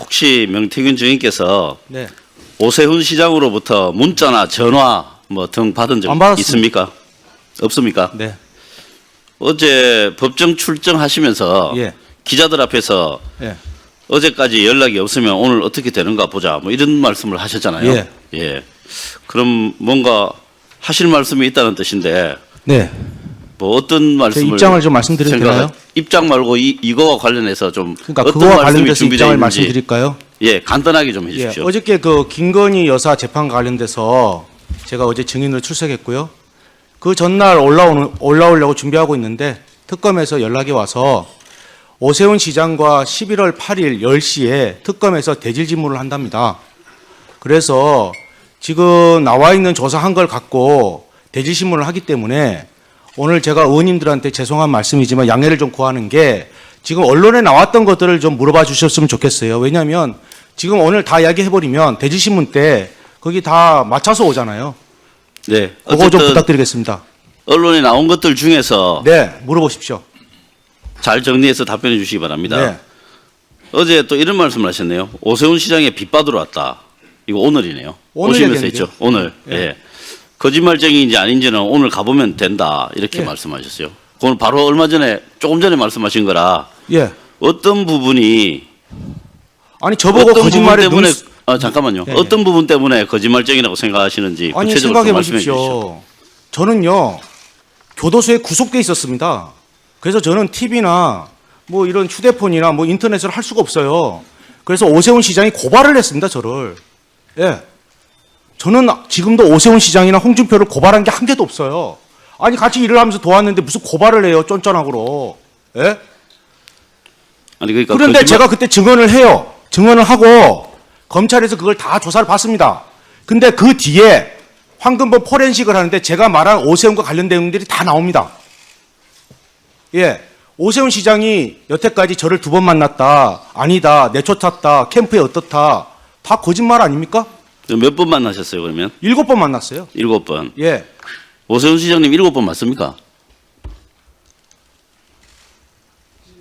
혹시 명태균 증인께서 네. 오세훈 시장으로부터 문자나 전화 뭐 등 받은 적 안 받았습니다. 있습니까? 없습니까? 네. 어제 법정 출정하시면서 예. 기자들 앞에서 예. 어제까지 연락이 없으면 오늘 어떻게 되는가 보자 뭐 이런 말씀을 하셨잖아요. 예. 예. 그럼 뭔가 하실 말씀이 있다는 뜻인데 네. 뭐 어떤 제 말씀을 입장을 좀 말씀드려도 되나요? 입장 말고 이거와 관련해서 좀 그러니까 어떤 그거와 말씀이 관련돼서 준비되어 입장을 있는지 말씀드릴까요? 예 간단하게 좀 예. 해주십시오. 어저께 그 김건희 여사 재판 관련돼서 제가 어제 증인으로 출석했고요. 그 전날 올라오려고 준비하고 있는데 특검에서 연락이 와서 오세훈 시장과 11월 8일 10시에 특검에서 대질 질문을 한답니다. 그래서 지금 나와 있는 조사한 걸 갖고 대질 신문을 하기 때문에 오늘 제가 의원님들한테 죄송한 말씀이지만 양해를 좀 구하는 게 지금 언론에 나왔던 것들을 좀 물어봐 주셨으면 좋겠어요. 왜냐하면 지금 오늘 다 이야기해버리면 대질 신문 때 거기 다 맞춰서 오잖아요. 네. 그거 좀 어쨌든 부탁드리겠습니다. 언론에 나온 것들 중에서 네, 물어보십시오. 잘 정리해서 답변해 주시기 바랍니다. 네, 어제 또 이런 말씀을 하셨네요. 오세훈 시장에 빚받으러 왔다. 이거 오늘이네요. 오늘 오시면서 얘기했는데요. 했죠. 오늘. 예. 예. 거짓말쟁이인지 아닌지는 오늘 가보면 된다. 이렇게 예. 말씀하셨어요. 그건 바로 얼마 전에 조금 전에 말씀하신 거라 예. 어떤 부분이 아니 저보고 어떤 거짓말에 부분 때문에 눈... 잠깐만요. 예, 예. 어떤 부분 때문에 거짓말쟁이라고 생각하시는지 아니 구체적으로 생각해 좀 말씀해 주십시오. 보십시오. 저는요 교도소에 구속돼 있었습니다. 그래서 저는 TV나 뭐 이런 휴대폰이나 뭐 인터넷을 할 수가 없어요. 그래서 오세훈 시장이 고발을 했습니다. 저를. 예. 저는 지금도 오세훈 시장이나 홍준표를 고발한 게 한 개도 없어요. 아니 같이 일을 하면서 도왔는데 무슨 고발을 해요, 쫀쫀하고로. 예? 아니 그러니까 그런데 제가 그때 증언을 해요. 증언을 하고 검찰에서 그걸 다 조사를 받습니다. 근데 그 뒤에 황금범 포렌식을 하는데 제가 말한 오세훈과 관련된 내용들이 다 나옵니다. 예. 오세훈 시장이 여태까지 저를 2번 만났다. 아니다. 내쫓았다. 캠프에 어떻다. 다 거짓말 아닙니까? 몇 번 만나셨어요 그러면? 7번 만났어요. 7번. 예. 오세훈 시장님 7번 맞습니까?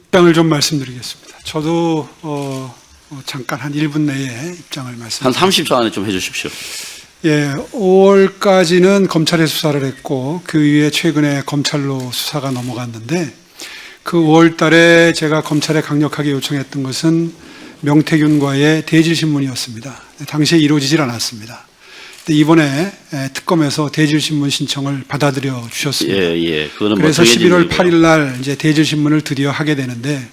입장을 좀 말씀드리겠습니다. 저도 잠깐 한 1분 내에 입장을 한 말씀드립니다. 30초 안에 좀 해주십시오. 예, 5월까지는 검찰에 수사를 했고 그 이후에 최근에 검찰로 수사가 넘어갔는데 그 5월 달에 제가 검찰에 강력하게 요청했던 것은 명태균과의 대질 신문이었습니다. 당시에 이루어지질 않았습니다. 근데 이번에 특검에서 대질 신문 신청을 받아들여 주셨습니다. 예, 예. 그거는 그래서 뭐 정해진 11월 일이고요. 8일 날 이제 대질 신문을 드디어 하게 되는데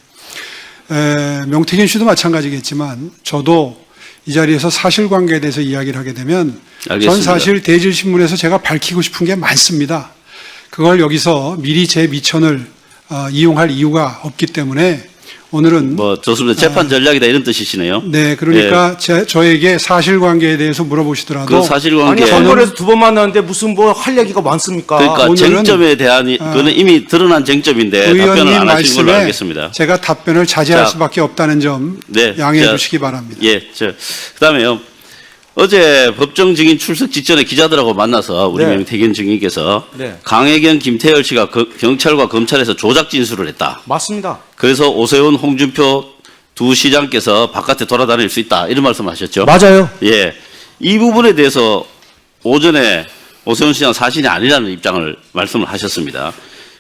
명태균 씨도 마찬가지겠지만 저도 이 자리에서 사실관계에 대해서 이야기를 하게 되면 알겠습니다. 전 사실 대질 신문에서 제가 밝히고 싶은 게 많습니다. 그걸 여기서 미리 제 미천을 이용할 이유가 없기 때문에 오늘은 뭐 좋습니다. 재판 전략이다 이런 뜻이시네요. 네, 그러니까 저에게 사실관계에 대해서 물어보시더라도 그 사실관계 아니 한번에서 2번 만났는데 무슨 뭐 할 얘기가 많습니까? 그러니까 오늘은, 쟁점에 대한 그거는 이미 드러난 쟁점인데 답변을 의원님 안 하신 걸로 말씀에 알겠습니다. 제가 답변을 자제할 자, 수밖에 없다는 점 네, 양해해 자, 주시기 바랍니다. 예, 그다음에요. 어제 법정 증인 출석 직전에 기자들하고 만나서 우리 네. 명태균 증인께서 네. 강혜경, 김태열 씨가 경찰과 검찰에서 조작 진술을 했다. 맞습니다. 그래서 오세훈, 홍준표 두 시장께서 바깥에 돌아다닐 수 있다 이런 말씀하셨죠. 맞아요. 예, 이 부분에 대해서 오전에 오세훈 시장 사실이 아니라는 입장을 말씀을 하셨습니다.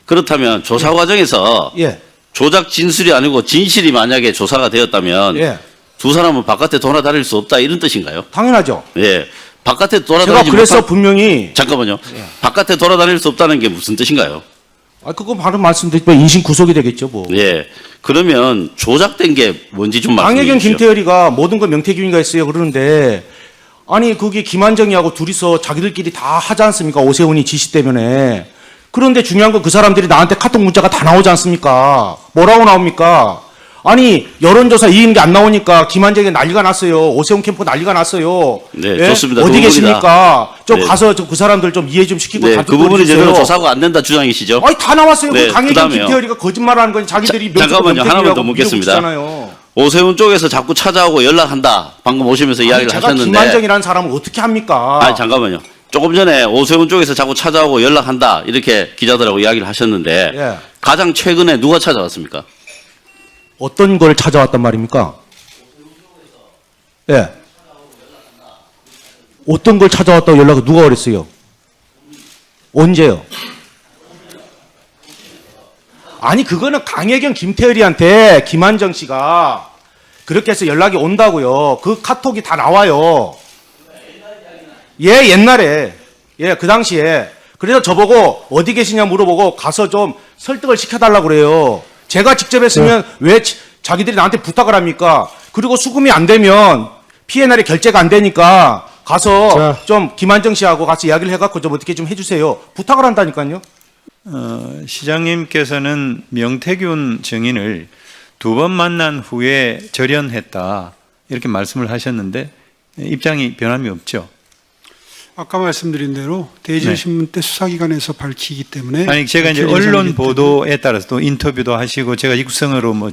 그렇다면 조사 과정에서 예. 조작 진술이 아니고 진실이 만약에 조사가 되었다면 예. 두 사람은 바깥에 돌아다닐 수 없다 이런 뜻인가요? 당연하죠. 예, 바깥에 제가 돌아다니지 그래서 못한 분명히 잠깐만요. 바깥에 돌아다닐 수 없다는 게 무슨 뜻인가요? 그거 바로 말씀드리면 인신 구속이 되겠죠, 뭐. 예, 그러면 조작된 게 뭔지 좀 말씀해 강혜경, 주십시오. 김태열이가 모든 건 명태균이가 했어요. 그러는데 아니 그게 김한정이하고 둘이서 자기들끼리 다 하지 않습니까? 오세훈이 지시 때문에. 그런데 중요한 건 그 사람들이 나한테 카톡 문자가 다 나오지 않습니까? 뭐라고 나옵니까? 아니 여론조사 이긴 게 안 나오니까 김한정이 난리가 났어요. 오세훈 캠프 난리가 났어요. 네, 예? 좋습니다. 그 어디 부분이다. 계십니까? 좀 네. 가서 그 사람들 좀 이해 좀 시키고 네, 다 그 부분이 주세요. 제대로 조사가 안 된다 주장이시죠? 아니 다 나왔어요. 네, 그 강혜경, 그다음에요. 김태열이가 거짓말하는 건 자기들이 잠깐만요. 하나만 더 묻겠습니다. 잖아요. 오세훈 쪽에서 자꾸 찾아오고 연락한다. 방금 오시면서 이야기를 제가 하셨는데. 김한정이라는 사람을 어떻게 합니까? 아니 잠깐만요. 조금 전에 오세훈 쪽에서 자꾸 찾아오고 연락한다 이렇게 기자들하고 이야기를 하셨는데 예. 가장 최근에 누가 찾아왔습니까? 어떤 걸 찾아왔단 말입니까? 예. 어떤 걸 찾아왔다고 연락을 누가 그랬어요? 언제요? 아니 그거는 강혜경 김태열이한테 김한정 씨가 그렇게 해서 연락이 온다고요. 그 카톡이 다 나와요. 예, 옛날에. 예, 그 당시에. 그래서 저보고 어디 계시냐 물어보고 가서 좀 설득을 시켜달라고 그래요. 제가 직접 했으면 왜 자기들이 나한테 부탁을 합니까? 그리고 수금이 안 되면 P&L이 결제가 안 되니까 가서 좀 김한정 씨하고 같이 이야기를 해갖고 좀 어떻게 좀 해주세요. 부탁을 한다니까요. 시장님께서는 명태균 증인을 2번 만난 후에 절연했다 이렇게 말씀을 하셨는데 입장이 변함이 없죠. 아까 말씀드린 대로 대전신문 때 수사기관에서 밝히기 때문에 아니 제가 이제 밝힐 언론 예정이기 보도에 따라서 또 인터뷰도 하시고 제가 익성으로 뭐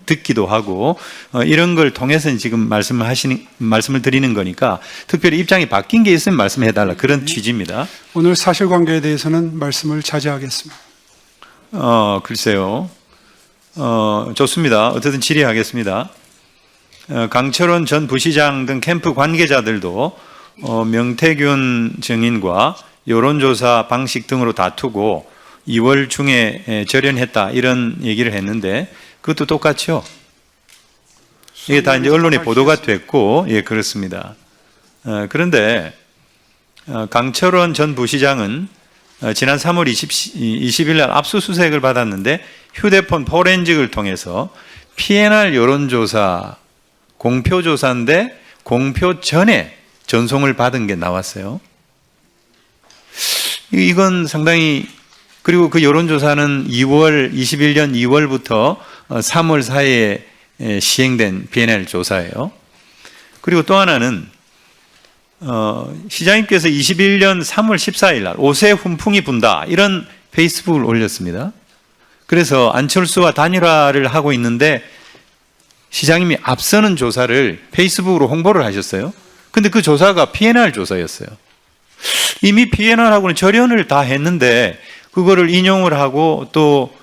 듣기도 하고 이런 걸 통해서 지금 말씀을 드리는 거니까 특별히 입장이 바뀐 게 있으면 말씀해 달라 그런 취지입니다. 오늘 사실관계에 대해서는 말씀을 자제하겠습니다. 글쎄요. 좋습니다. 어쨌든 질의하겠습니다. 강철원 전 부시장 등 캠프 관계자들도 명태균 증인과 여론조사 방식 등으로 다투고 2월 중에 절연했다 이런 얘기를 했는데 그것도 똑같죠. 이게 다 이제 언론에 보도가 됐고 예 그렇습니다. 그런데 강철원 전 부시장은 지난 3월 20일 날 압수수색을 받았는데 휴대폰 포렌직을 통해서 P&R 여론조사 공표조사인데 공표 전에 전송을 받은 게 나왔어요. 이건 상당히 그리고 그 여론조사는 21년 2월부터 3월 사이에 시행된 P&L 조사예요. 그리고 또 하나는 시장님께서 21년 3월 14일 날 옷에 훈풍이 분다 이런 페이스북을 올렸습니다. 그래서 안철수와 단일화를 하고 있는데 시장님이 앞서는 조사를 페이스북으로 홍보를 하셨어요. 근데 그 조사가 P&R 조사였어요. 이미 P&R하고는 절연을 다 했는데 그거를 인용을 하고 또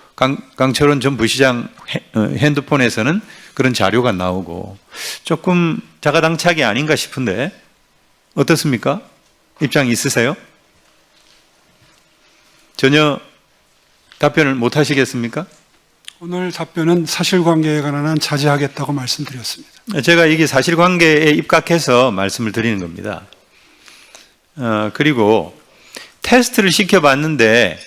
강철원 전 부시장 핸드폰에서는 그런 자료가 나오고 조금 자가당착이 아닌가 싶은데 어떻습니까? 입장 있으세요? 전혀 답변을 못 하시겠습니까? 오늘 답변은 사실관계에 관한 한 자제하겠다고 말씀드렸습니다. 제가 이게 사실관계에 입각해서 말씀을 드리는 겁니다. 그리고 테스트를 시켜봤는데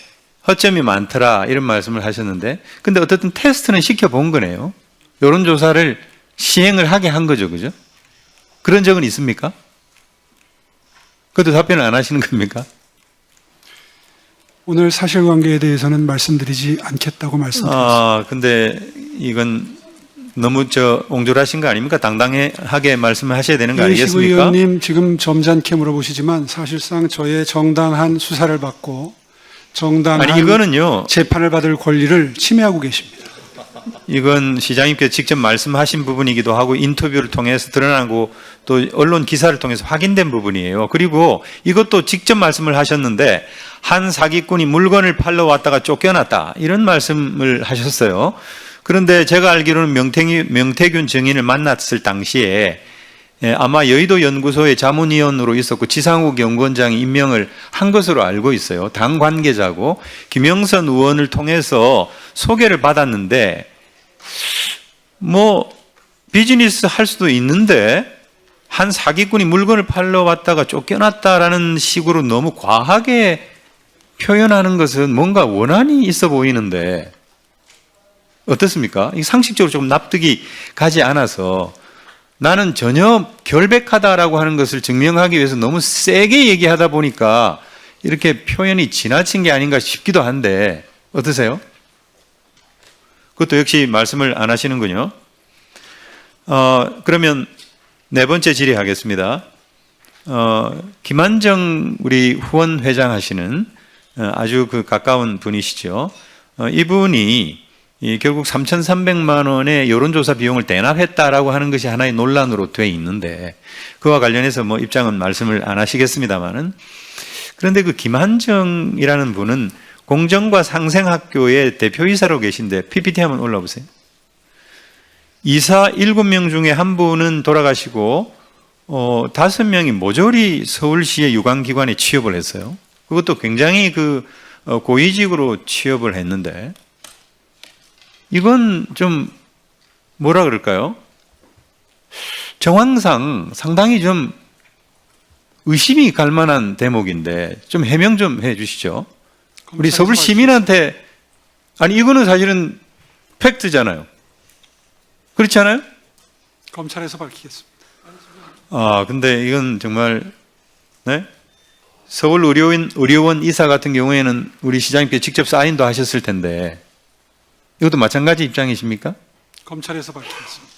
허점이 많더라 이런 말씀을 하셨는데 근데 어쨌든 테스트는 시켜본 거네요. 여론조사를 시행을 하게 한 거죠. 그죠? 그런 적은 있습니까? 그것도 답변을 안 하시는 겁니까? 오늘 사실관계에 대해서는 말씀드리지 않겠다고 말씀드렸습니다. 근데 이건 너무 옹졸하신 거 아닙니까? 당당하게 말씀을 하셔야 되는 거 이인식 아니겠습니까? 의원님 지금 점잖게 물어보시지만 사실상 저의 정당한 수사를 받고 정당한 아니 이거는요. 재판을 받을 권리를 침해하고 계십니다. 이건 시장님께서 직접 말씀하신 부분이기도 하고 인터뷰를 통해서 드러나고 또 언론 기사를 통해서 확인된 부분이에요. 그리고 이것도 직접 말씀을 하셨는데 한 사기꾼이 물건을 팔러 왔다가 쫓겨났다 이런 말씀을 하셨어요. 그런데 제가 알기로는 명태균 증인을 만났을 당시에 아마 여의도 연구소의 자문위원으로 있었고 지상욱 연구원장이 임명을 한 것으로 알고 있어요. 당 관계자고 김영선 의원을 통해서 소개를 받았는데 뭐 비즈니스 할 수도 있는데 한 사기꾼이 물건을 팔러 왔다가 쫓겨났다라는 식으로 너무 과하게 표현하는 것은 뭔가 원한이 있어 보이는데 어떻습니까? 이 상식적으로 조금 납득이 가지 않아서 나는 전혀 결백하다라고 하는 것을 증명하기 위해서 너무 세게 얘기하다 보니까 이렇게 표현이 지나친 게 아닌가 싶기도 한데 어떠세요? 그것도 역시 말씀을 안 하시는군요. 그러면 네 번째 질의하겠습니다. 김한정 우리 후원 회장 하시는 아주 그 가까운 분이시죠. 이분이 결국 3,300만 원의 여론조사 비용을 대납했다라고 하는 것이 하나의 논란으로 돼 있는데 그와 관련해서 뭐 입장은 말씀을 안 하시겠습니다만은 그런데 그 김한정이라는 분은 공정과 상생학교의 대표이사로 계신데 PPT 한번 올라보세요. 이사 7명 중에 한 분은 돌아가시고 5명이 모조리 서울시의 유관기관에 취업을 했어요. 그것도 굉장히 고위직으로 취업을 했는데 이건 좀 뭐라 그럴까요? 정황상 상당히 좀 의심이 갈 만한 대목인데 좀 해명 좀 해 주시죠. 우리 서울 시민한테 아니 이거는 사실은 팩트잖아요. 그렇지 않아요? 검찰에서 밝히겠습니다. 아, 근데 이건 정말 네? 서울 의료원 이사 같은 경우에는 우리 시장님께 직접 사인도 하셨을 텐데 이것도 마찬가지 입장이십니까? 검찰에서 밝히겠습니다.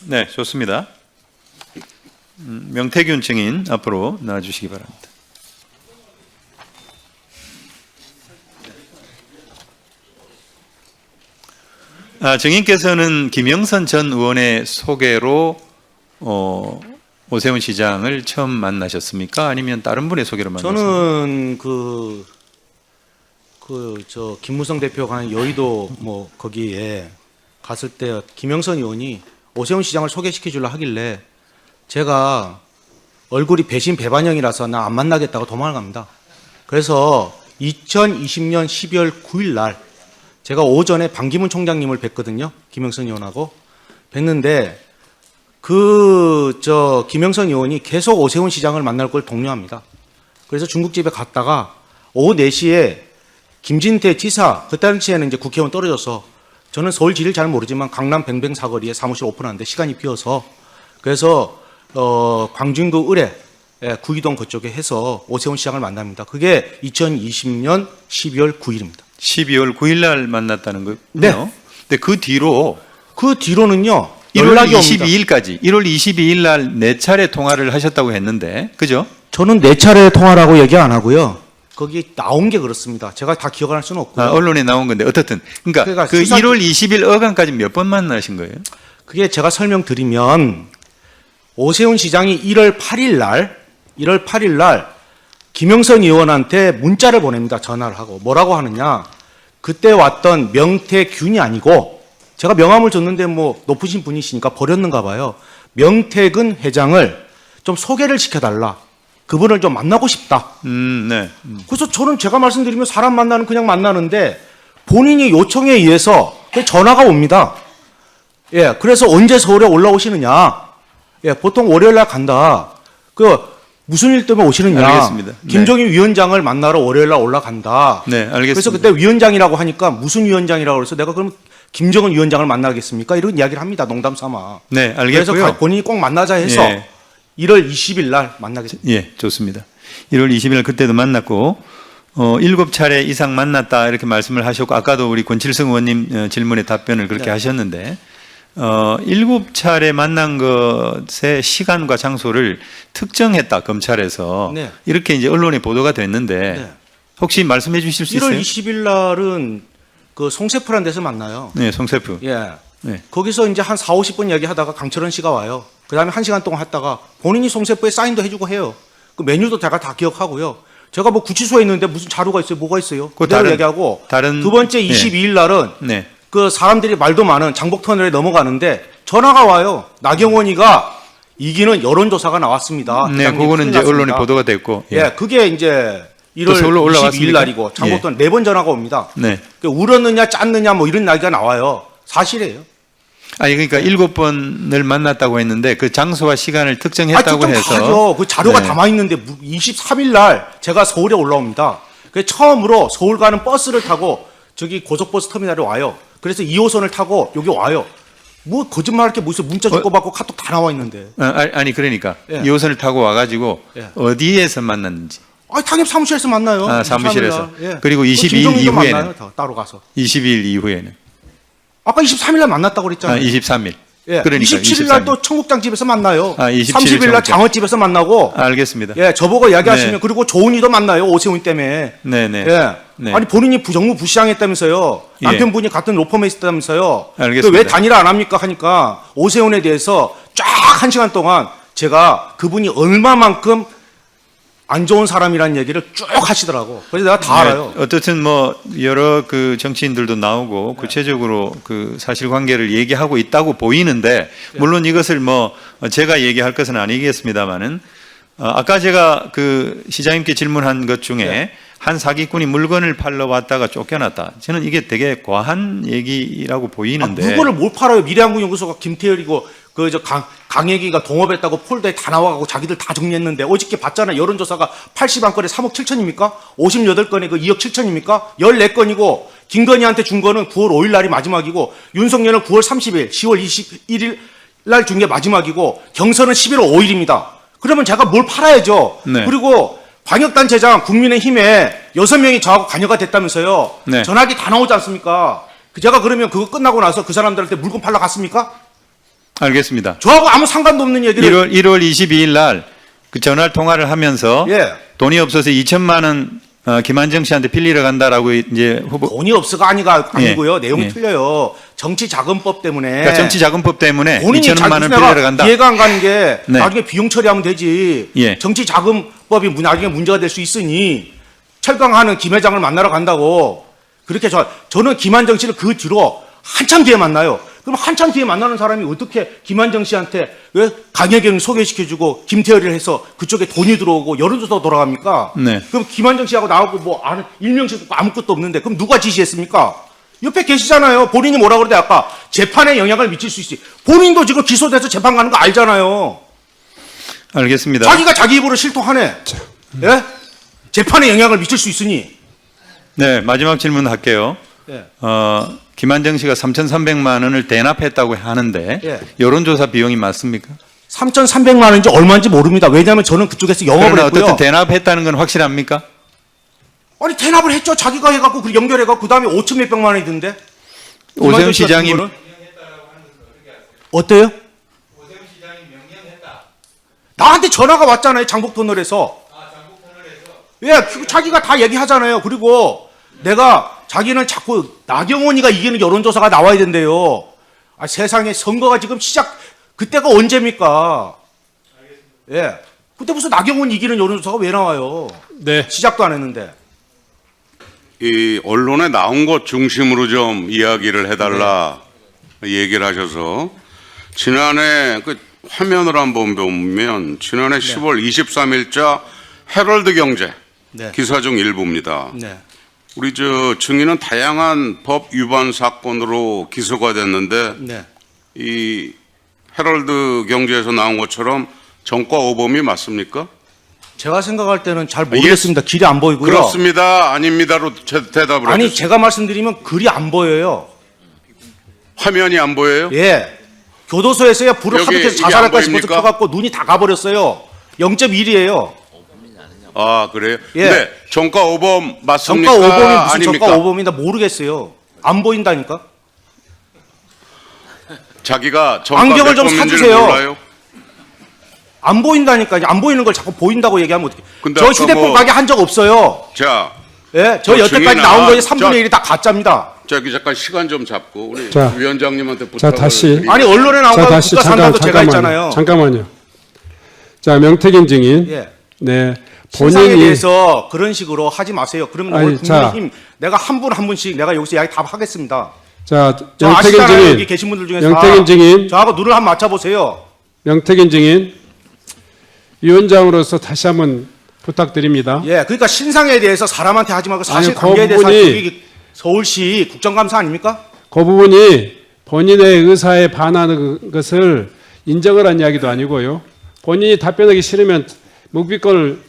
네, 좋습니다. 명태균 증인 앞으로 나와주시기 바랍니다. 증인께서는 김영선 전 의원의 소개로 오세훈 시장을 처음 만나셨습니까? 아니면 다른 분의 소개로 만나셨습니까? 저는 김무성 대표가 한 여의도 거기에 갔을 때 김영선 의원이 오세훈 시장을 소개시켜 주려 하길래 제가 얼굴이 배신 배반형이라서 나 안 만나겠다고 도망을 갑니다. 그래서 2020년 12월 9일 날 제가 오전에 반기문 총장님을 뵀거든요. 김영선 의원하고 뵀는데 김영선 의원이 계속 오세훈 시장을 만날 걸 독려합니다. 그래서 중국집에 갔다가 오후 4시에 김진태 지사, 그 당시에는 이제 국회의원 떨어져서 저는 서울 지리를 잘 모르지만 강남 뱅뱅 사거리에 사무실 오픈하는데 시간이 비어서 그래서 광진구 을에 구이동 그쪽에 해서 오세훈 시장을 만납니다. 그게 2020년 12월 9일입니다. 12월 9일 날 만났다는 거군요. 네. 근데 그 뒤로는요. 1월 연락이 22일까지 1월 22일 날 4차례 통화를 하셨다고 했는데 그죠? 저는 4차례 통화라고 얘기 안 하고요. 거기 나온 게 그렇습니다. 제가 다 기억할 수는 없고요. 언론에 나온 건데 어떻든 그러니까 그 1월 20일 어간까지 몇 번 만나신 거예요? 그게 제가 설명드리면 오세훈 시장이 1월 8일 날 김영선 의원한테 문자를 보냅니다. 전화를 하고 뭐라고 하느냐? 그때 왔던 명태균이 아니고 제가 명함을 줬는데 높으신 분이시니까 버렸는가 봐요. 명태근 회장을 좀 소개를 시켜달라. 그분을 좀 만나고 싶다. 네. 그래서 저는 제가 말씀드리면 사람 만나는 그냥 만나는데 본인이 요청에 의해서 그 전화가 옵니다. 예, 그래서 언제 서울에 올라오시느냐? 예, 보통 월요일 날 간다. 무슨 일 때문에 오시느냐? 알겠습니다. 네. 김종인 위원장을 만나러 월요일 날 올라간다. 네, 알겠습니다. 그래서 그때 위원장이라고 하니까 무슨 위원장이라고 그래서 내가 그럼 김정은 위원장을 만나겠습니까? 이런 이야기를 합니다. 농담 삼아. 네, 알겠고요. 그래서 본인이 꼭 만나자 해서 예. 1월 20일 날 만나겠습니다. 예, 좋습니다. 1월 20일 그때도 만났고 7차례 이상 만났다 이렇게 말씀을 하셨고 아까도 우리 권칠성 의원님 질문에 답변을 그렇게 네. 하셨는데 7차례 만난 것의 시간과 장소를 특정했다 검찰에서 네. 이렇게 이제 언론에 보도가 됐는데 네. 혹시 말씀해 주실 수 1월 있어요? 20일 날은 그 송세프란 데서 만나요. 네, 송세프. 예. 네. 거기서 이제 한 4, 50분 이야기하다가 강철원 씨가 와요. 그 다음에 1시간 동안 했다가 본인이 송세프에 사인도 해주고 해요. 그 메뉴도 제가 다 기억하고요. 제가 구치소에 있는데 무슨 자료가 있어요? 뭐가 있어요? 그대로 얘기하고. 두 번째 22일 날은 네. 그 사람들이 말도 많은 장복터널에 넘어가는데 전화가 와요. 나경원이가 이기는 여론조사가 나왔습니다. 네, 회장님, 그거는 큰일 이제 났습니다. 언론에 보도가 됐고. 예, 그게 이제 또 서울로 1월 22일 올라왔습니까? 날이고 장복터널 4번 전화가 옵니다. 네. 울었느냐 짰느냐 이런 이야기가 나와요. 사실이에요. 아니 그러니까 7번을 만났다고 했는데 그 장소와 시간을 특정했다고 해서 하죠. 그 자료가 네. 담아 있는데 23일 날 제가 서울에 올라옵니다. 그래서 처음으로 서울 가는 버스를 타고 저기 고속버스 터미널에 와요. 그래서 2호선을 타고 여기 와요. 거짓말할 게 무슨 문자 주고받고 카톡 다 나와 있는데. 아니 그러니까 예. 2호선을 타고 와가지고 예. 어디에서 만났는지. 당연히 사무실에서 만나요. 사무실에서. 23일 날. 예. 그리고 22일 김종인도 이후에는? 만나요, 따로 가서. 20일 이후에는 아까 23일 날 만났다고 그랬잖아요. 23일. 예. 그러니까 27일 날 또 청국장 집에서 만나요. 27일 30일 날 청국장. 장어집에서 만나고. 알겠습니다. 예, 저보고 이야기하시면 네. 그리고 조은이도 만나요. 오세훈 때문에. 네네. 예. 네. 아니 본인이 정무 부시장했다면서요. 예. 남편분이 같은 로펌에 있었다면서요. 알겠습니다. 왜 단일화 안 합니까 하니까 오세훈에 대해서 쫙 1시간 동안 제가 그분이 얼마만큼 안 좋은 사람이라는 얘기를 쭉 하시더라고. 그래서 내가 다 알아요. 네, 어떻든 뭐 여러 그 정치인들도 나오고 구체적으로 그 사실관계를 얘기하고 있다고 보이는데 물론 이것을 뭐 제가 얘기할 것은 아니겠습니다만은 아까 제가 그 시장님께 질문한 것 중에 한 사기꾼이 물건을 팔러 왔다가 쫓겨났다. 저는 이게 되게 과한 얘기라고 보이는데. 물건을 못 팔아요. 미래한국연구소가 김태열이고 강혜기가 동업했다고 폴더에 다 나와가고 자기들 다 정리했는데 어저께 봤잖아요. 여론조사가 81건에 3억 7천입니까? 58건에 그 2억 7천입니까? 14건이고 김건희한테 준 거는 9월 5일 날이 마지막이고 윤석열은 9월 30일, 10월 21일 날 준 게 마지막이고 경선은 11월 5일입니다. 그러면 제가 뭘 팔아야죠. 네. 그리고 광역단체장 국민의힘에 6명이 저하고 관여가 됐다면서요. 네. 전화기 다 나오지 않습니까? 제가 그러면 그거 끝나고 나서 그 사람들한테 물건 팔러 갔습니까? 알겠습니다. 저하고 아무 상관도 없는 얘기를 1월 22일 날 그 전화 통화를 하면서 예. 돈이 없어서 2천만 원 김한정 씨한테 빌리러 간다라고 이제 후보 돈이 없어가 아니고요. 예. 내용이 예. 틀려요. 정치자금법 때문에. 그러니까 정치자금법 때문에 본인이 2천만 원 내가 빌리러 간다. 이해가 안 가는 게 네. 나중에 비용 처리하면 되지. 예. 정치자금법이 나중에 문제가 될 수 있으니 철강하는 김 회장을 만나러 간다고. 그렇게 저는 김한정 씨를 그 뒤로 한참 뒤에 만나요. 그럼 한참 뒤에 만나는 사람이 어떻게 김한정 씨한테 왜 강혜경을 소개시켜주고 김태열이를 해서 그쪽에 돈이 들어오고 여론조사 돌아갑니까? 네. 그럼 김한정 씨하고 나하고 뭐 아는 일명씩 아무것도 없는데 그럼 누가 지시했습니까? 옆에 계시잖아요. 본인이 뭐라 그러대 아까 재판에 영향을 미칠 수 있지. 본인도 지금 기소돼서 재판 가는 거 알잖아요. 알겠습니다. 자기가 자기 입으로 실토하네. 예? 재판에 영향을 미칠 수 있으니. 네, 마지막 질문 할게요. 예. 김한정 씨가 3,300만 원을 대납했다고 하는데 예. 여론조사 비용이 맞습니까? 3,300만 원인지 얼마인지 모릅니다. 왜냐하면 저는 그쪽에서 영업을 그러나 했고요. 어쨌든 대납했다는 건 확실합니까? 아니 대납을 했죠. 자기가 해갖고 그 연결해갖고 그 다음에 5천 몇백만 원이던데. 오세훈 시장이 어때요? 나한테 전화가 왔잖아요. 장복터널에서. 예, 자기가 다 얘기하잖아요. 그리고 내가 자기는 자꾸 나경원이가 이기는 여론조사가 나와야 된대요. 아, 세상에 선거가 지금 그때가 언제입니까? 예. 그때 무슨 나경원 이기는 여론조사가 왜 나와요? 네. 시작도 안 했는데. 이 언론에 나온 것 중심으로 좀 이야기를 해달라 얘기를 하셔서 지난해 그 화면을 한번 보면 지난해 10월 23일자 헤럴드 경제 네. 기사 중 일부입니다. 네. 우리 저 증인은 다양한 법 위반 사건으로 기소가 됐는데 네. 이 헤럴드 경제에서 나온 것처럼 정과 오범이 맞습니까? 제가 생각할 때는 잘 모르겠습니다. 길이 안 보이고요. 그렇습니다. 아닙니다로 대답을 아니, 해주세요. 제가 말씀드리면 글이 안 보여요. 화면이 안 보여요? 예. 교도소에서요, 불을 여기 하도 켜서 이게 자살할까 안 싶어서 보입니까? 켜갖고 눈이 다 가버렸어요. 0.1이에요. 아 그래요? 예. 네. 정가 오범 맞습니까? 정가 오범이 무슨 아닙니까? 정가 오범이나 모르겠어요. 안 보인다니까? 자기가 정가 안경을 몇 좀 범인지를 사주세요. 몰라요? 안 보인다니까. 안 보이는 걸 자꾸 보인다고 얘기하면 어떡해. 근데 저 아까 휴대폰 뭐- 가게 한 적 없어요. 자, 예. 저 저 여태까지 증인아, 나온 거에 저- 3분의 1이 다 가짜입니다. 저기 잠깐 시간 좀 잡고 우리 자, 위원장님한테 자, 부탁을 다시. 드리겠습니다. 아니, 언론에 나온 자, 거 다시 국가 산다도 제가 했잖아요. 잠깐만요. 자, 명태균 증인. 예. 네. 신상에 본인이 대해서 그런 식으로 하지 마세요. 그러면 아니, 오늘 국민의힘 내가 한 분 한 분씩 내가 여기서 이야기 다 하겠습니다. 자, 저 명태균 아시잖아요. 여기 증인. 계신 분들 중에서 명태균 증인. 저하고 눈을 한번 맞춰보세요. 명태균 증인. 위원장으로서 다시 한번 부탁드립니다. 예, 그러니까 신상에 대해서 사람한테 하지 말고 사실 아니, 그 관계에 대해서 부분이- 여기 서울시 국정감사 아닙니까? 그 부분이 본인의 의사에 반하는 것을 인정을 한 이야기도 아니고요. 본인이 답변하기 싫으면 묵비권을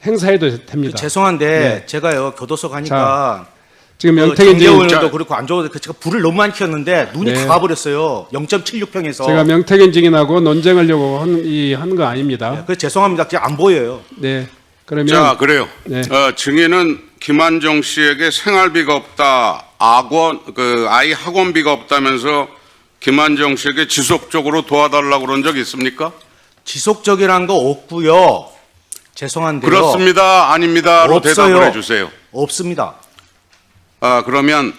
행사해도 됩니다. 죄송한데 네. 제가요 교도소 가니까 지금 그 명태균 증인. 정재원도 그렇고 안 좋아서 제가 불을 너무 많이 켰는데 눈이 네. 다 가버렸어요. 0.76평에서. 제가 명태균 증인하고 논쟁하려고 한 거 아닙니다. 그 죄송합니다. 그냥 안 보여요. 네. 그러면 자, 그래요. 네. 증인은 김한정 씨에게 생활비가 없다, 아이 학원비가 없다면서 김한정 씨에게 지속적으로 도와달라고 그런 적 있습니까? 지속적이라는 거 없고요. 죄송한데요. 그렇습니다. 아닙니다로 없어요. 대답을 해주세요. 없습니다. 그러면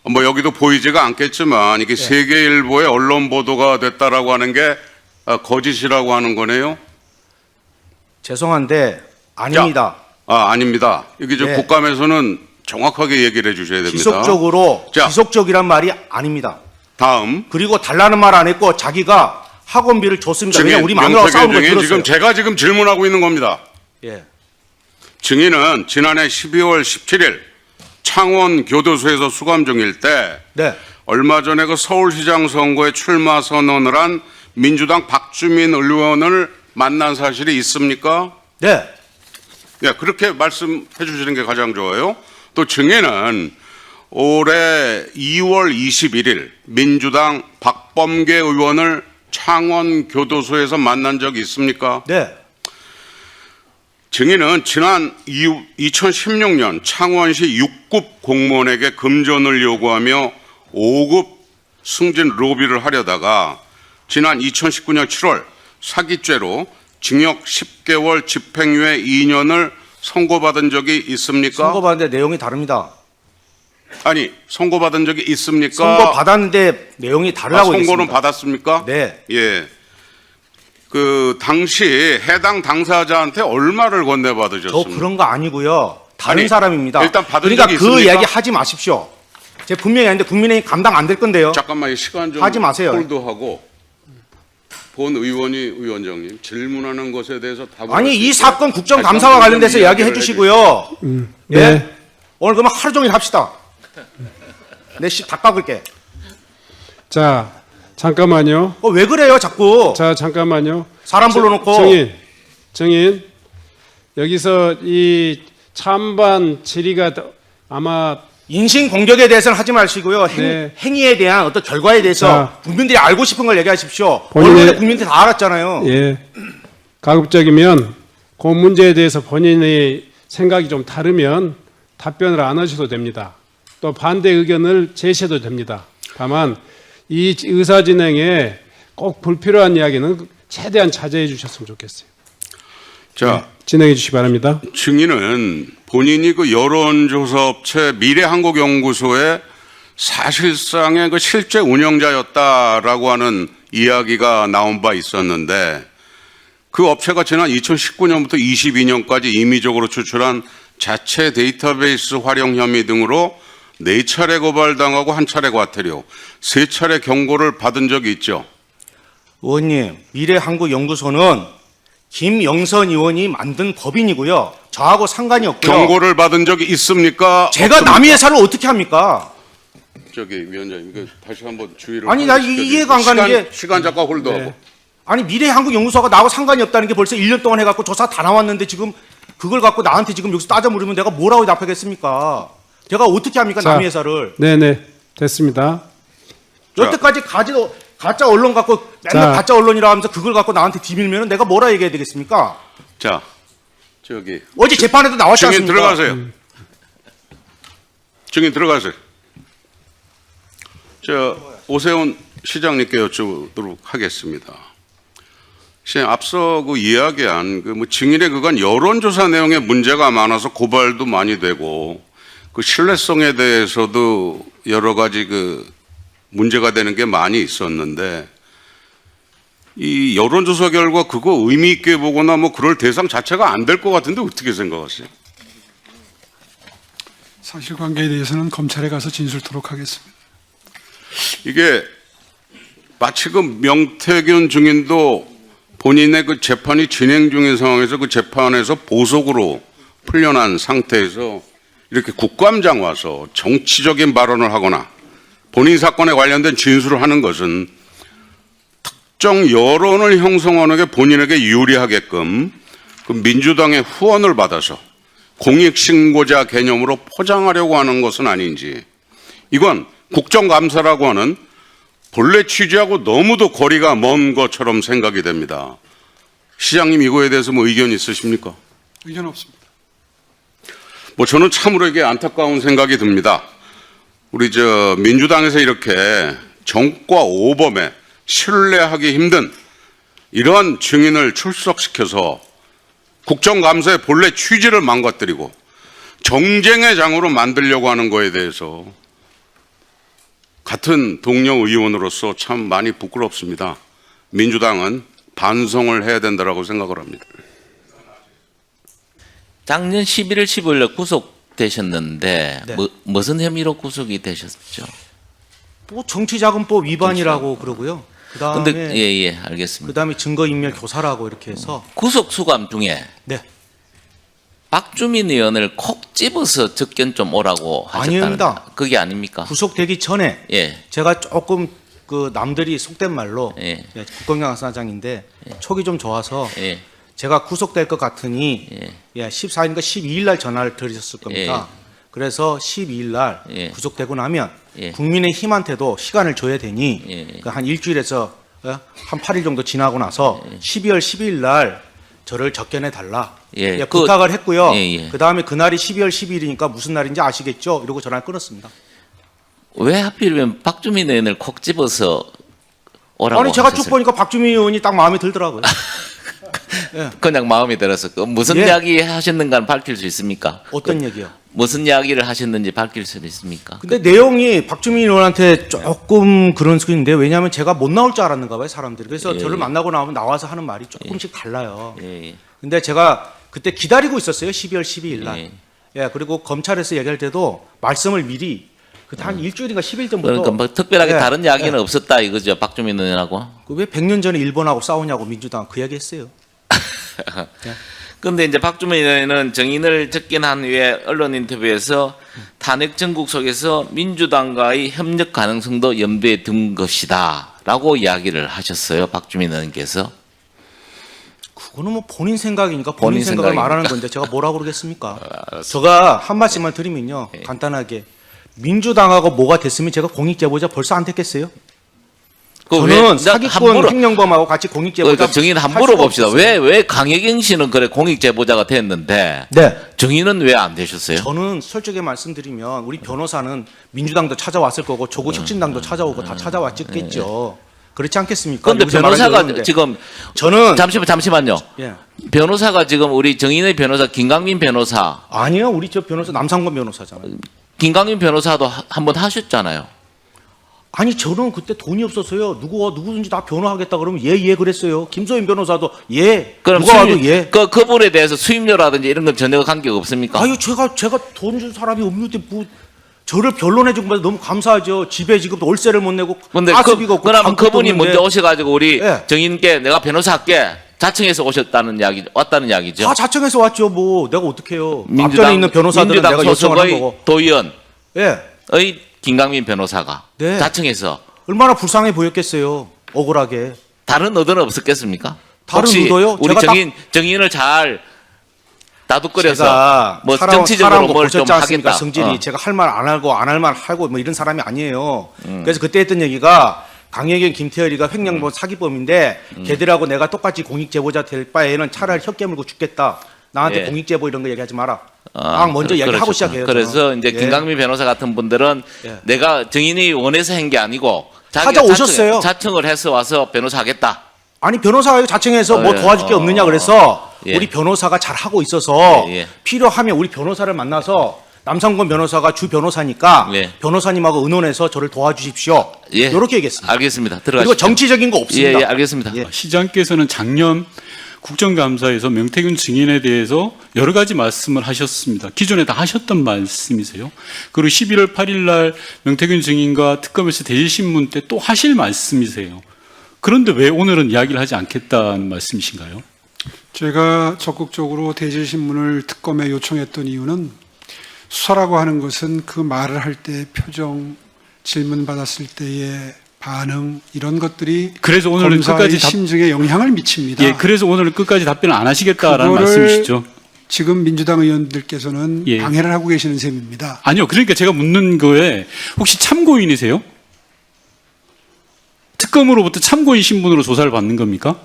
뭐 여기도 보이지가 않겠지만 이게 세계일보의 언론 보도가 됐다라고 하는 게 거짓이라고 하는 거네요. 죄송한데 아닙니다. 아닙니다. 이게 저 네. 국감에서는 정확하게 얘기를 해주셔야 됩니다. 지속적으로 지속적이란 말이 아닙니다. 다음 그리고 달라는 말 안 했고 자기가 학원비를 줬습니다. 왜냐 우리 마누라가 싸우는 걸 증인 들었어요. 지금 제가 지금 질문하고 있는 겁니다. 예. 증인은 지난해 12월 17일 창원 교도소에서 수감 중일 때 네. 얼마 전에 그 서울시장 선거에 출마 선언을 한 민주당 박주민 의원을 만난 사실이 있습니까? 네. 예, 그렇게 말씀해 주시는 게 가장 좋아요. 또 증인은 올해 2월 21일 민주당 박범계 의원을 창원 교도소에서 만난 적이 있습니까? 네. 증인은 지난 2016년 창원시 6급 공무원에게 금전을 요구하며 5급 승진 로비를 하려다가 지난 2019년 7월 사기죄로 징역 10개월 집행유예 2년을 선고받은 적이 있습니까? 선고받았는데 내용이 다릅니다. 아니, 선고받은 적이 있습니까? 선고받았는데 내용이 다르다고 선고는 얘기했습니다. 받았습니까? 네. 예. 그 당시 해당 당사자한테 얼마를 저 건네받으셨습니까? 그런 거 아니고요. 다른 아니, 사람입니다. 일단 받은 그러니까 적이 그 있습니까? 이야기 하지 마십시오. 제가 분명히 했는데 국민의힘 감당 안 될 건데요. 잠깐만 시간 좀 하지 마세요. 홀드하고 본 의원이 위원장님 질문하는 것에 대해서 답을 아니 할수 이 있도록 사건 국정감사와 다시 한번 관련돼서 좀 이야기해 이야기를 주시고요. 네. 예? 오늘 그러면 하루 종일 합시다. 내 씨 다 깎을게. 자, 잠깐만요. 왜 그래요 자꾸. 자, 잠깐만요. 사람 불러놓고. 증인. 여기서 이 찬반 질의가 아마 인신 공격에 대해서는 하지 마시고요. 네. 행위에 대한 어떤 결과에 대해서 자. 국민들이 알고 싶은 걸 얘기하십시오. 본인의- 언론에 국민들이 다 알았잖아요. 예, 가급적이면 그 문제에 대해서 본인의 생각이 좀 다르면 답변을 안 하셔도 됩니다. 또 반대 의견을 제시해도 됩니다. 다만 이 의사 진행에 꼭 불필요한 이야기는 최대한 자제해 주셨으면 좋겠어요. 자, 진행해 주시기 바랍니다. 증인은 본인이 그 여론조사 업체 미래한국연구소의 사실상의 그 실제 운영자였다라고 하는 이야기가 나온 바 있었는데 그 업체가 지난 2019년부터 22년까지 임의적으로 추출한 자체 데이터베이스 활용 혐의 등으로 4차례 고발당하고 1차례 과태료, 3차례 경고를 받은 적이 있죠. 의원님, 미래한국연구소는 김영선 의원이 만든 법인이고요. 저하고 상관이 없고요. 경고를 받은 적이 있습니까? 제가 없습니까? 남의 회사를 어떻게 합니까? 저기 위원장님, 이거 다시 한번 주의를. 아니, 나 이해가 안 가는 게- 시간 잠깐 홀드하고. 네. 아니 미래한국연구소가 나하고 상관이 없다는 게 벌써 1년 동안 해갖고 조사 다 나왔는데 지금 그걸 갖고 나한테 지금 여기서 따져 물으면 내가 뭐라고 답하겠습니까? 제가 어떻게 합니까 자. 남의 회사를? 네네, 됐습니다. 여태까지 가짜 언론 갖고 맨날 자. 가짜 언론이라 하면서 그걸 갖고 나한테 뒤밀면 내가 뭐라 얘기해야 되겠습니까? 자, 저기 어제 재판에도 나왔지 증인 않습니까? 들어가세요. 증인 들어가세요. 저 오세훈 시장님께 여쭤보도록 하겠습니다. 시장 앞서 그 이야기한 그 뭐 증인의 그간 여론조사 내용에 문제가 많아서 고발도 많이 되고 그 신뢰성에 대해서도 여러 가지 그 문제가 되는 게 많이 있었는데 이 여론조사 결과 그거 의미 있게 보거나 뭐 그럴 대상 자체가 안 될 것 같은데 어떻게 생각하세요? 사실관계에 대해서는 검찰에 가서 진술토록 하겠습니다. 이게 마치 그 명태균 증인도 본인의 그 재판이 진행 중인 상황에서 그 재판에서 보석으로 풀려난 상태에서 이렇게 국감장 와서 정치적인 발언을 하거나 본인 사건에 관련된 진술을 하는 것은 특정 여론을 형성하는 게 본인에게 유리하게끔 그 민주당의 후원을 받아서 공익신고자 개념으로 포장하려고 하는 것은 아닌지 이건 국정감사라고 하는 본래 취지하고 너무도 거리가 먼 것처럼 생각이 됩니다. 시장님 이거에 대해서 뭐 의견 있으십니까? 의견 없습니다. 뭐 저는 참으로 이게 안타까운 생각이 듭니다. 우리 저 민주당에서 이렇게 정과 오범에 신뢰하기 힘든 이러한 증인을 출석시켜서 국정감사의 본래 취지를 망가뜨리고 정쟁의 장으로 만들려고 하는 거에 대해서 같은 동료 의원으로서 참 많이 부끄럽습니다. 민주당은 반성을 해야 된다고 생각을 합니다. 작년 11월 15일에 구속되셨는데 네. 무슨 혐의로 구속이 되셨죠? 뭐 정치자금법 위반이라고 그러고요. 근데 그다음에 예, 알겠습니다. 그다음에 증거인멸 교사라고 이렇게 해서 구속 수감 중에 네. 박주민 의원을 콕 집어서 접견 좀 오라고 하셨다는 아닙니다. 그게 아닙니까? 구속되기 전에 예. 제가 조금 그 남들이 속된 말로 예. 국정감사장인데 촉이 좀 좋아서 예. 제가 구속될 것 같으니 예. 14일인가 12일 날 전화를 드렸을 겁니다. 그래서 12일 날 예. 구속되고 나면 예. 국민의힘한테도 시간을 줘야 되니 예. 그한 일주일에서 한 8일 정도 지나고 나서 12월 12일 날 저를 접견해 달라. 예. 부탁을 했고요. 예, 예. 그다음에 그날이 12월 10일이니까 무슨 날인지 아시겠죠? 이러고 전화를 끊었습니다. 왜 하필이면 박주민 의원을 콕 집어서 오라고 아니 제가 쭉 하셨어요? 보니까 박주민 의원이 딱 마음에 들더라고요. 그냥 마음에 들어서 무슨 예. 이야기 하셨는가는 밝힐 수 있습니까? 어떤 얘기요? 무슨 이야기를 하셨는지 밝힐 수 있습니까? 근데 내용이 박주민 의원한테 조금 그런 속인데 왜냐하면 제가 못 나올 줄 알았는가 봐요 사람들이. 그래서 예, 저를 예. 만나고 나오면 나와서 하는 말이 조금씩 달라요. 예, 예. 근데 제가 그때 기다리고 있었어요. 12월 12일 날. 예. 예, 그리고 검찰에서 얘기할 때도 말씀을 미리 그때 한 일주일인가 10일 전부터 그러니까 뭐 특별하게 예, 다른 이야기는 없었다 이거죠, 박주민 의원하고. 왜 100년 전에 일본하고 싸우냐고 민주당 그 얘기 했어요. 근데 이제 박주민 의원은 정인을 접견한 후에 언론 인터뷰에서 탄핵 전국 속에서 민주당과의 협력 가능성도 염두에 둔 것이다라고 이야기를 하셨어요, 박주민 의원께서. 그거는 뭐 본인 생각이니까 본인 본인 생각을 생각이니까. 말하는 건데 제가 뭐라고 그러겠습니까? 제가 한 말씀만 드리면요. 예. 간단하게 민주당하고 뭐가 됐으면 제가 공익제보자 벌써 안 됐겠어요? 그 저는 왜- 사기꾼 함부로- 행령범하고 같이 공익제보자 그러니까 정인 한번 할 수가 물어봅시다. 없었어요. 왜 강혜경 씨는 그래 공익 제보자가 됐는데 네. 정인은 왜 안 되셨어요? 저는 솔직히 말씀드리면 우리 변호사는 민주당도 찾아왔을 거고 조국 혁신당도 찾아오고 다 찾아왔겠죠. 그렇지 않겠습니까? 그런데 여기서 말하기 변호사가 어려운데. 지금 저는 잠시만요. 예. 변호사가 지금 우리 정인의 변호사 김강민 변호사, 아니요. 우리 저 변호사 남상권 변호사잖아요. 김강민 변호사도 한번 하셨잖아요. 아니 저는 그때 돈이 없어서요. 누구든지 다 변호하겠다 그러면 예 그랬어요. 김소연 변호사도 예. 그럼 누가 와도 예. 그분에 대해서 수임료라든지 이런 건 전혀 관계가 없습니까? 아유 제가 돈 준 사람이 없는데 뭐 저를 변론해 준 거면 너무 감사하죠. 집에 지금 월세를 못 내고 근데 가스비가 없고 그러면 방법도 그분이 없는데 먼저 오셔가지고 우리 예. 정인께 내가 변호사 할게 자청해서 왔다는 이야기죠. 다 자청해서 왔죠. 뭐 내가 어떻게 해요. 앞전에 민주당 있는 변호사들은 민주당 내가 요청을 한 거고. 소속의 도의원의 예. 김강민 변호사가 네. 자청해서 얼마나 불쌍해 보였겠어요. 억울하게. 다른 의도는 없었겠습니까? 다른 혹시 의도요? 우리 제가 정인을 잘 다독거려서 제가 뭐 살아온 정치적으로 거 뭘 좀 보셨지 않습니까? 하겠다. 성질이 제가 할 말 안 하고 안 할 말 하고 뭐 이런 사람이 아니에요. 그래서 그때 했던 얘기가 강혜경, 김태열이가 횡령범 사기범인데 걔들하고 내가 똑같이 공익제보자 될 바에는 차라리 혀 깨물고 죽겠다. 나한테 예. 공익제보 이런 거 얘기하지 마라. 딱 먼저 얘기하고 그렇죠. 시작해요. 그래서 저는. 이제 예. 김강민 변호사 같은 분들은 예. 내가 정인이 원해서 한 게 아니고 자기가 찾아오셨어요. 자청을 해서 와서 변호사 하겠다. 아니 변호사가 자청해서 뭐 예. 도와줄 게 없느냐 그래서 예. 우리 변호사가 잘 하고 있어서 예, 예. 필요하면 우리 변호사를 만나서 남상권 변호사가 주 변호사니까 예. 변호사님하고 의논해서 저를 도와주십시오. 예. 이렇게 얘기했습니다. 알겠습니다. 그리고 들어가시죠. 정치적인 거 없습니다. 예, 알겠습니다. 예. 시장께서는 작년 국정감사에서 명태균 증인에 대해서 여러 가지 말씀을 하셨습니다. 기존에 다 하셨던 말씀이세요. 그리고 11월 8일 날 명태균 증인과 특검에서 대질신문 때 또 하실 말씀이세요. 그런데 왜 오늘은 이야기를 하지 않겠다는 말씀이신가요? 제가 적극적으로 대질신문을 특검에 요청했던 이유는 수사라고 하는 것은 그 말을 할 때 표정, 질문 받았을 때의 반응 이런 것들이 그래서 오늘은 검사의 끝까지 심증에 영향을 미칩니다. 예, 그래서 오늘은 끝까지 답변을 안 하시겠다라는 그거를 말씀이시죠? 지금 민주당 의원들께서는 예. 방해를 하고 계시는 셈입니다. 아니요. 그러니까 제가 묻는 거에 혹시 참고인이세요? 특검으로부터 참고인 신분으로 조사를 받는 겁니까?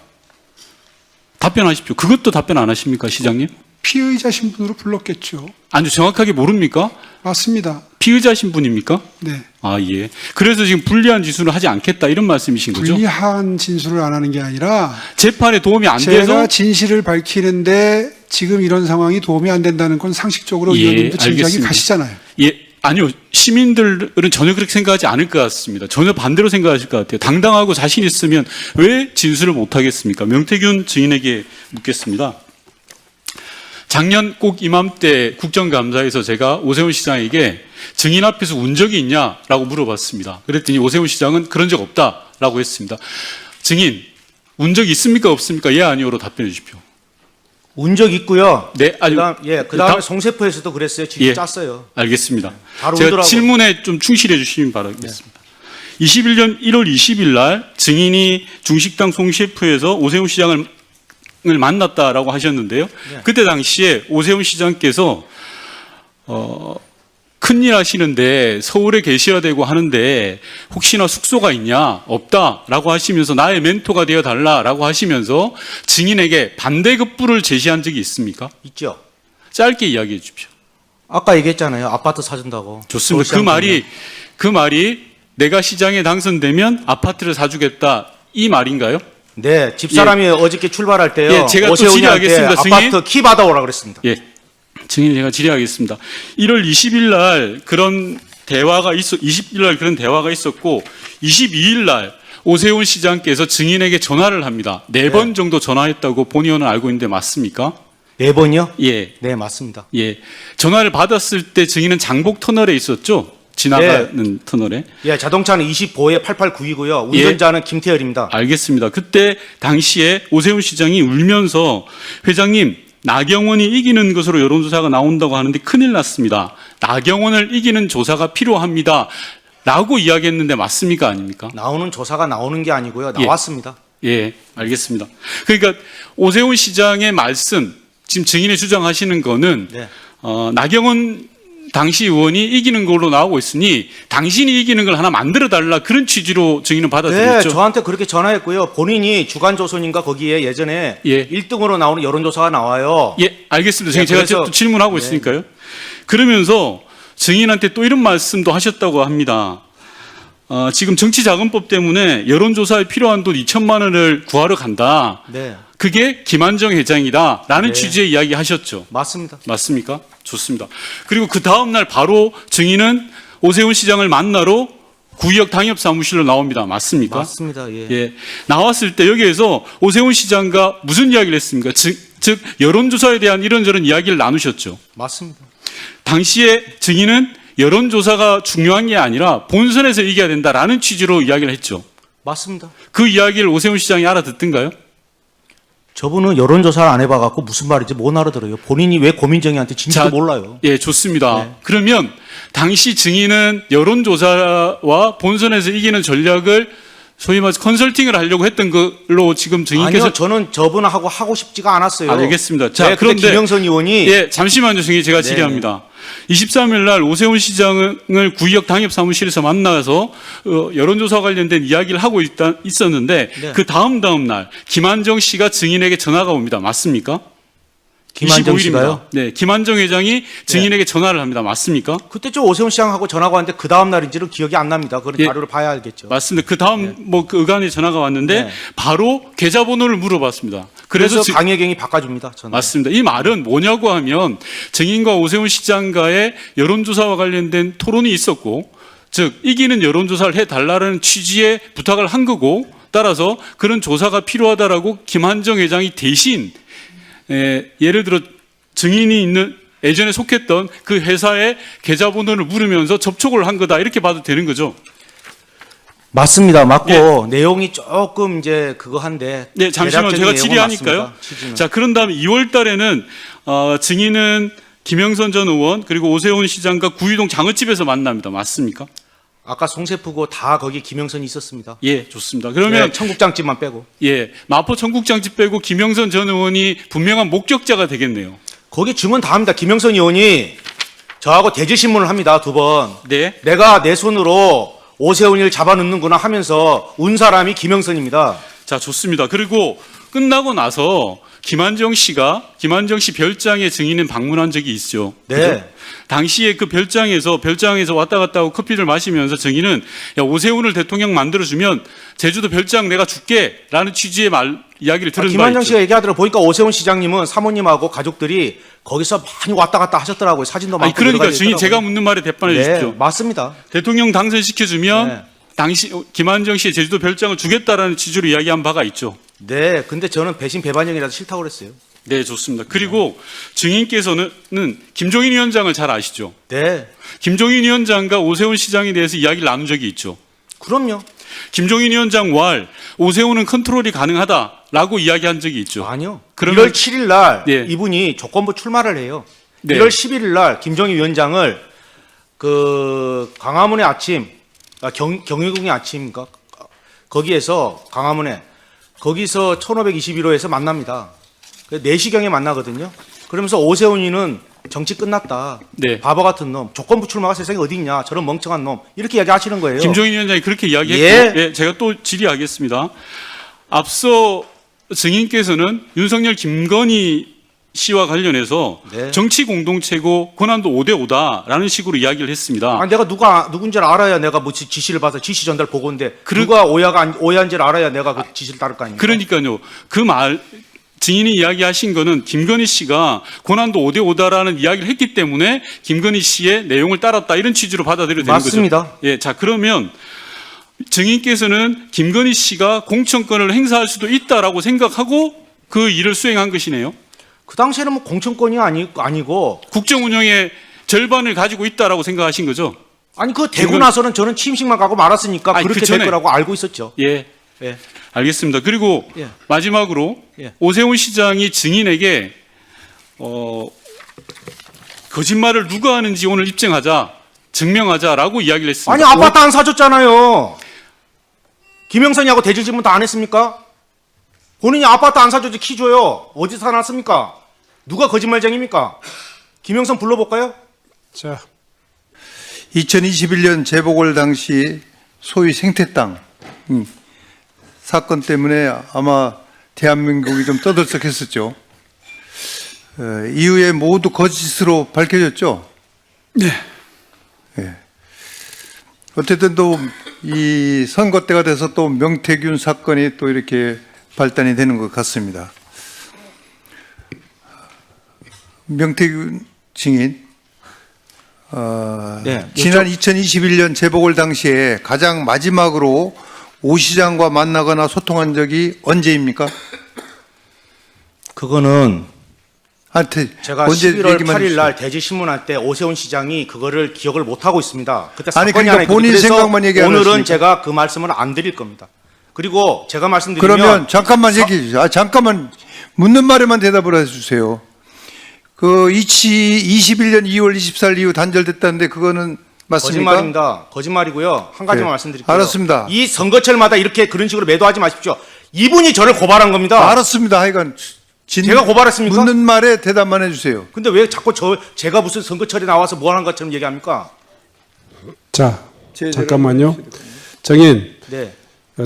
답변하십시오. 그것도 답변 안 하십니까, 시장님? 피의자 신분으로 불렀겠죠. 아니요. 정확하게 모릅니까? 맞습니다. 피의자 신분입니까? 네. 아, 예. 그래서 지금 불리한 진술을 하지 않겠다 이런 말씀이신 거죠? 불리한 진술을 안 하는 게 아니라 재판에 도움이 안 제가 돼서 진실을 밝히는데 지금 이런 상황이 도움이 안 된다는 건 상식적으로 예, 의원님도 짐작이 알겠습니다. 가시잖아요. 예, 아니요. 시민들은 전혀 그렇게 생각하지 않을 것 같습니다. 전혀 반대로 생각하실 것 같아요. 당당하고 자신 있으면 왜 진술을 못 하겠습니까? 명태균 증인에게 묻겠습니다. 작년 꼭 이맘때 국정감사에서 제가 오세훈 시장에게 증인 앞에서 운 적이 있냐라고 물어봤습니다. 그랬더니 오세훈 시장은 그런 적 없다라고 했습니다. 증인, 운 적 있습니까 없습니까? 예 아니오로 답변해 주십시오. 운 적 있고요. 네, 아니, 그다음에 송세포에서도 그랬어요. 진짜 예. 짰어요. 알겠습니다. 바로 제가 울더라고요. 질문에 좀 충실해 주시면 바라겠습니다. 21년 1월 20일 날 증인이 중식당 송셰프에서 오세훈 시장을 만났다라고 하셨는데요. 그때 당시에 오세훈 시장께서 큰일 하시는데 서울에 계셔야 되고 하는데 혹시나 숙소가 있냐? 없다라고 하시면서 나의 멘토가 되어 달라라고 하시면서 증인에게 반대급부를 제시한 적이 있습니까? 있죠. 짧게 이야기해 주십시오. 아까 얘기했잖아요. 아파트 사준다고. 좋습니다. 서울시장 그 말이 내가 시장에 당선되면 아파트를 사주겠다 이 말인가요? 네, 집사람이 어저께 출발할 때요. 예, 제가 또 오세훈이한테 질의하겠습니다, 증인. 아파트 키 받아오라 그랬습니다. 예, 증인 제가 질의하겠습니다. 1월 20일 날 그런 대화가 20일 날 그런 대화가 있었고 22일 날 오세훈 시장께서 증인에게 전화를 합니다. 4번 정도 전화했다고 본 의원은 알고 있는데 맞습니까? 4번이요? 예, 네, 맞습니다. 예. 전화를 받았을 때 증인은 장복 터널에 있었죠? 지나가는 터널에. 예, 자동차는 25에 889이고요. 운전자는 김태열입니다. 알겠습니다. 그때 당시에 오세훈 시장이 울면서 회장님 나경원이 이기는 것으로 여론조사가 나온다고 하는데 큰일 났습니다. 나경원을 이기는 조사가 필요합니다. 라고 이야기했는데 맞습니까? 아닙니까? 나오는 조사가 나오는 게 아니고요. 예. 나왔습니다. 예, 알겠습니다. 그러니까 오세훈 시장의 말씀, 지금 증인이 주장하시는 거는 네. 나경원 당시 의원이 이기는 걸로 나오고 있으니 당신이 이기는 걸 하나 만들어 달라 그런 취지로 증인은 네, 받아들였죠. 저한테 그렇게 전화했고요. 본인이 주간조선인가 거기에 예전에 예. 1등으로 나오는 여론조사가 나와요. 예, 알겠습니다. 예, 제가 그래서- 또 질문하고 네. 있으니까요. 그러면서 증인한테 또 이런 말씀도 하셨다고 합니다. 지금 정치자금법 때문에 여론조사에 필요한 돈 2천만 원을 구하러 간다. 네, 그게 김한정 회장이다. 라는 네. 취지의 이야기 하셨죠. 맞습니다. 맞습니까? 좋습니다. 그리고 그 다음날 바로 증인은 오세훈 시장을 만나러 구의역 당협사무실로 나옵니다. 맞습니까? 맞습니다. 예. 예. 나왔을 때 여기에서 오세훈 시장과 무슨 이야기를 했습니까? 즉 여론조사에 대한 이런저런 이야기를 나누셨죠. 맞습니다. 당시에 증인은 여론조사가 중요한 게 아니라 본선에서 이겨야 된다라는 취지로 이야기를 했죠. 맞습니다. 그 이야기를 오세훈 시장이 알아듣던가요? 저분은 여론조사를 안 해봐갖고 무슨 말인지 못 알아들어요. 본인이 왜 고민정이한테 진지도 몰라요. 예, 좋습니다. 네. 그러면 당시 증인은 여론조사와 본선에서 이기는 전략을 소위 말해서 컨설팅을 하려고 했던 걸로 지금 증인께서 아니요, 저는 저분하고 하고 싶지가 않았어요. 알겠습니다. 자, 네, 근데 그런데 김영선 의원이 예, 잠시만요, 증인 제가 네, 질의합니다. 23일 날 오세훈 시장을 구의역 당협사무실에서 만나서 여론조사 관련된 이야기를 하고 있었는데 네. 그 다음 날 김한정 씨가 증인에게 전화가 옵니다. 맞습니까? 김한정 25일입니다. 씨가요? 네, 김한정 회장이 증인에게 전화를 합니다. 맞습니까? 그때 좀 오세훈 시장하고 전화가 왔는데 그 다음 날인지는 기억이 안 납니다. 그런 예. 자료를 봐야 알겠죠. 맞습니다. 그 다음 그 의관에 전화가 왔는데 네. 바로 계좌번호를 물어봤습니다. 그래서 지금- 강혜경이 바꿔줍니다. 전화. 맞습니다. 이 말은 뭐냐고 하면 증인과 오세훈 시장과의 여론조사와 관련된 토론이 있었고, 즉 이기는 여론조사를 해달라는 취지의 부탁을 한 거고, 따라서 그런 조사가 필요하다라고 김한정 회장이 대신 예를 들어 증인이 있는 예전에 속했던 그 회사의 계좌번호를 물으면서 접촉을 한 거다 이렇게 봐도 되는 거죠. 맞습니다. 맞고 내용이 조금 이제 그거 한데. 네, 잠시만 대략적인 제가 내용은 질의하니까요. 맞습니다. 취지는. 자, 그런 다음에 2월 달에는 증인은 김영선 전 의원 그리고 오세훈 시장과 구의동 장어집에서 만납니다. 맞습니까? 아까 송세프고 다 거기 김영선이 있었습니다. 예, 좋습니다. 그러면 네, 청국장집만 빼고. 예, 마포 청국장집 빼고 김영선 전 의원이 분명한 목격자가 되겠네요. 거기 주문 다 합니다. 김영선 의원이 저하고 대질신문을 합니다. 2번. 네. 내가 내 손으로 오세훈이를 잡아넣는구나 하면서 운 사람이 김영선입니다. 자, 좋습니다. 그리고 끝나고 나서 김한정 씨 별장에 증인은 방문한 적이 있죠. 네. 그죠? 당시에 그 별장에서 왔다 갔다 하고 커피를 마시면서 증인은 야, 오세훈을 대통령 만들어주면 제주도 별장 내가 줄게라는 취지의 이야기를 들은 바 김한정 있죠. 씨가 얘기하더라고 보니까 오세훈 시장님은 사모님하고 가족들이 거기서 많이 왔다 갔다 하셨더라고요. 사진도 많고. 아니, 그러니까 여러 가지 증인 제가 있더라고요. 묻는 말에 대답해 네, 주십시오. 맞습니다. 대통령 당선시켜주면 네. 당시 김한정 씨의 제주도 별장을 주겠다라는 취지로 이야기한 바가 있죠. 네, 근데 저는 배신 배반형이라서 싫다고 그랬어요. 네, 좋습니다. 그리고 증인께서는 김종인 위원장을 잘 아시죠? 네. 김종인 위원장과 오세훈 시장에 대해서 이야기를 나눈 적이 있죠. 그럼요. 김종인 위원장 왈 오세훈은 컨트롤이 가능하다라고 이야기한 적이 있죠. 아니요. 그러면- 1월 7일 날 네. 이분이 조건부 출마를 해요. 네. 1월 11일 날 김종인 위원장을 그 광화문의 아침, 경희궁의 아침인가 거기에서 광화문에 거기서 1521호에서 만납니다. 4시경에 만나거든요. 그러면서 오세훈이는 정치 끝났다. 네. 바보 같은 놈. 조건부 출마가 세상에 어디 있냐. 저런 멍청한 놈. 이렇게 이야기하시는 거예요. 김종인 위원장이 그렇게 이야기했고, 예. 예, 제가 또 질의하겠습니다. 앞서 증인께서는 윤석열 김건희 씨와 관련해서 네. 정치 공동체고 권한도 5대5다라는 식으로 이야기를 했습니다. 아니, 내가 누군지를 알아야 내가 뭐 지시를 받아 지시 전달 보고인데 그러- 누가 오해한지를 알아야 내가 그 지시를 따를 거 아닙니까? 그러니까요. 그 말, 증인이 이야기하신 거는 김건희 씨가 권한도 5대5다라는 이야기를 했기 때문에 김건희 씨의 내용을 따랐다 이런 취지로 받아들여도 되는 맞습니다. 거죠. 예, 자 그러면 증인께서는 김건희 씨가 공천권을 행사할 수도 있다라고 생각하고 그 일을 수행한 것이네요. 그 당시에는 뭐 공천권이 아니고 국정 운영의 절반을 가지고 있다라고 생각하신 거죠. 아니 그 되고 김건- 나서는 저는 취임식만 가고 말았으니까 아니, 그렇게 그 전에- 될 거라고 알고 있었죠. 예. 예. 알겠습니다. 그리고 예. 마지막으로 예. 오세훈 시장이 증인에게 거짓말을 누가 하는지 오늘 입증하자, 증명하자라고 이야기를 했습니다. 아니 아파트 안 사줬잖아요. 김영선이하고 대질 질문 다 안 했습니까? 본인이 아파트 안 사줬지 키 줘요. 어디서 사놨습니까? 누가 거짓말쟁입니까? 김영선 불러볼까요? 자, 2021년 재보궐 당시 소위 생태땅 사건 때문에 아마 대한민국이 좀 떠들썩했었죠. 이후에 모두 거짓으로 밝혀졌죠. 네. 예. 어쨌든 또 이 선거 때가 돼서 또 명태균 사건이 또 이렇게 발단이 되는 것 같습니다. 명태균 증인, 네. 지난 2021년 재보궐 당시에 가장 마지막으로 오 시장과 만나거나 소통한 적이 언제입니까? 그거는 한테 제가 언제 11월 얘기만 8일 해주세요. 날 대지신문할 때 오세훈 시장이 그거를 기억을 못 하고 있습니다. 그때 아니, 사건이 그러니까 하나 있거든요. 본인 그래서 생각만 얘기하는 오늘은 것입니까? 제가 그 말씀을 안 드릴 겁니다. 그리고 제가 말씀드리면 그러면 잠깐만 얘기해 주세요. 잠깐만 묻는 말에만 대답을 해주세요. 그 21년 2월 24일 이후 단절됐다는데 그거는 맞습니까? 거짓말입니다. 거짓말이고요. 한 가지만 네. 말씀드릴게요. 알았습니다. 이 선거철마다 이렇게 그런 식으로 매도하지 마십시오. 이분이 저를 고발한 겁니다. 알았습니다. 하여간 제가 고발했습니까? 묻는 말에 대답만 해주세요. 근데 왜 자꾸 제가 무슨 선거철에 나와서 뭐 하는 것처럼 얘기합니까? 자, 잠깐만요. 정인, 네.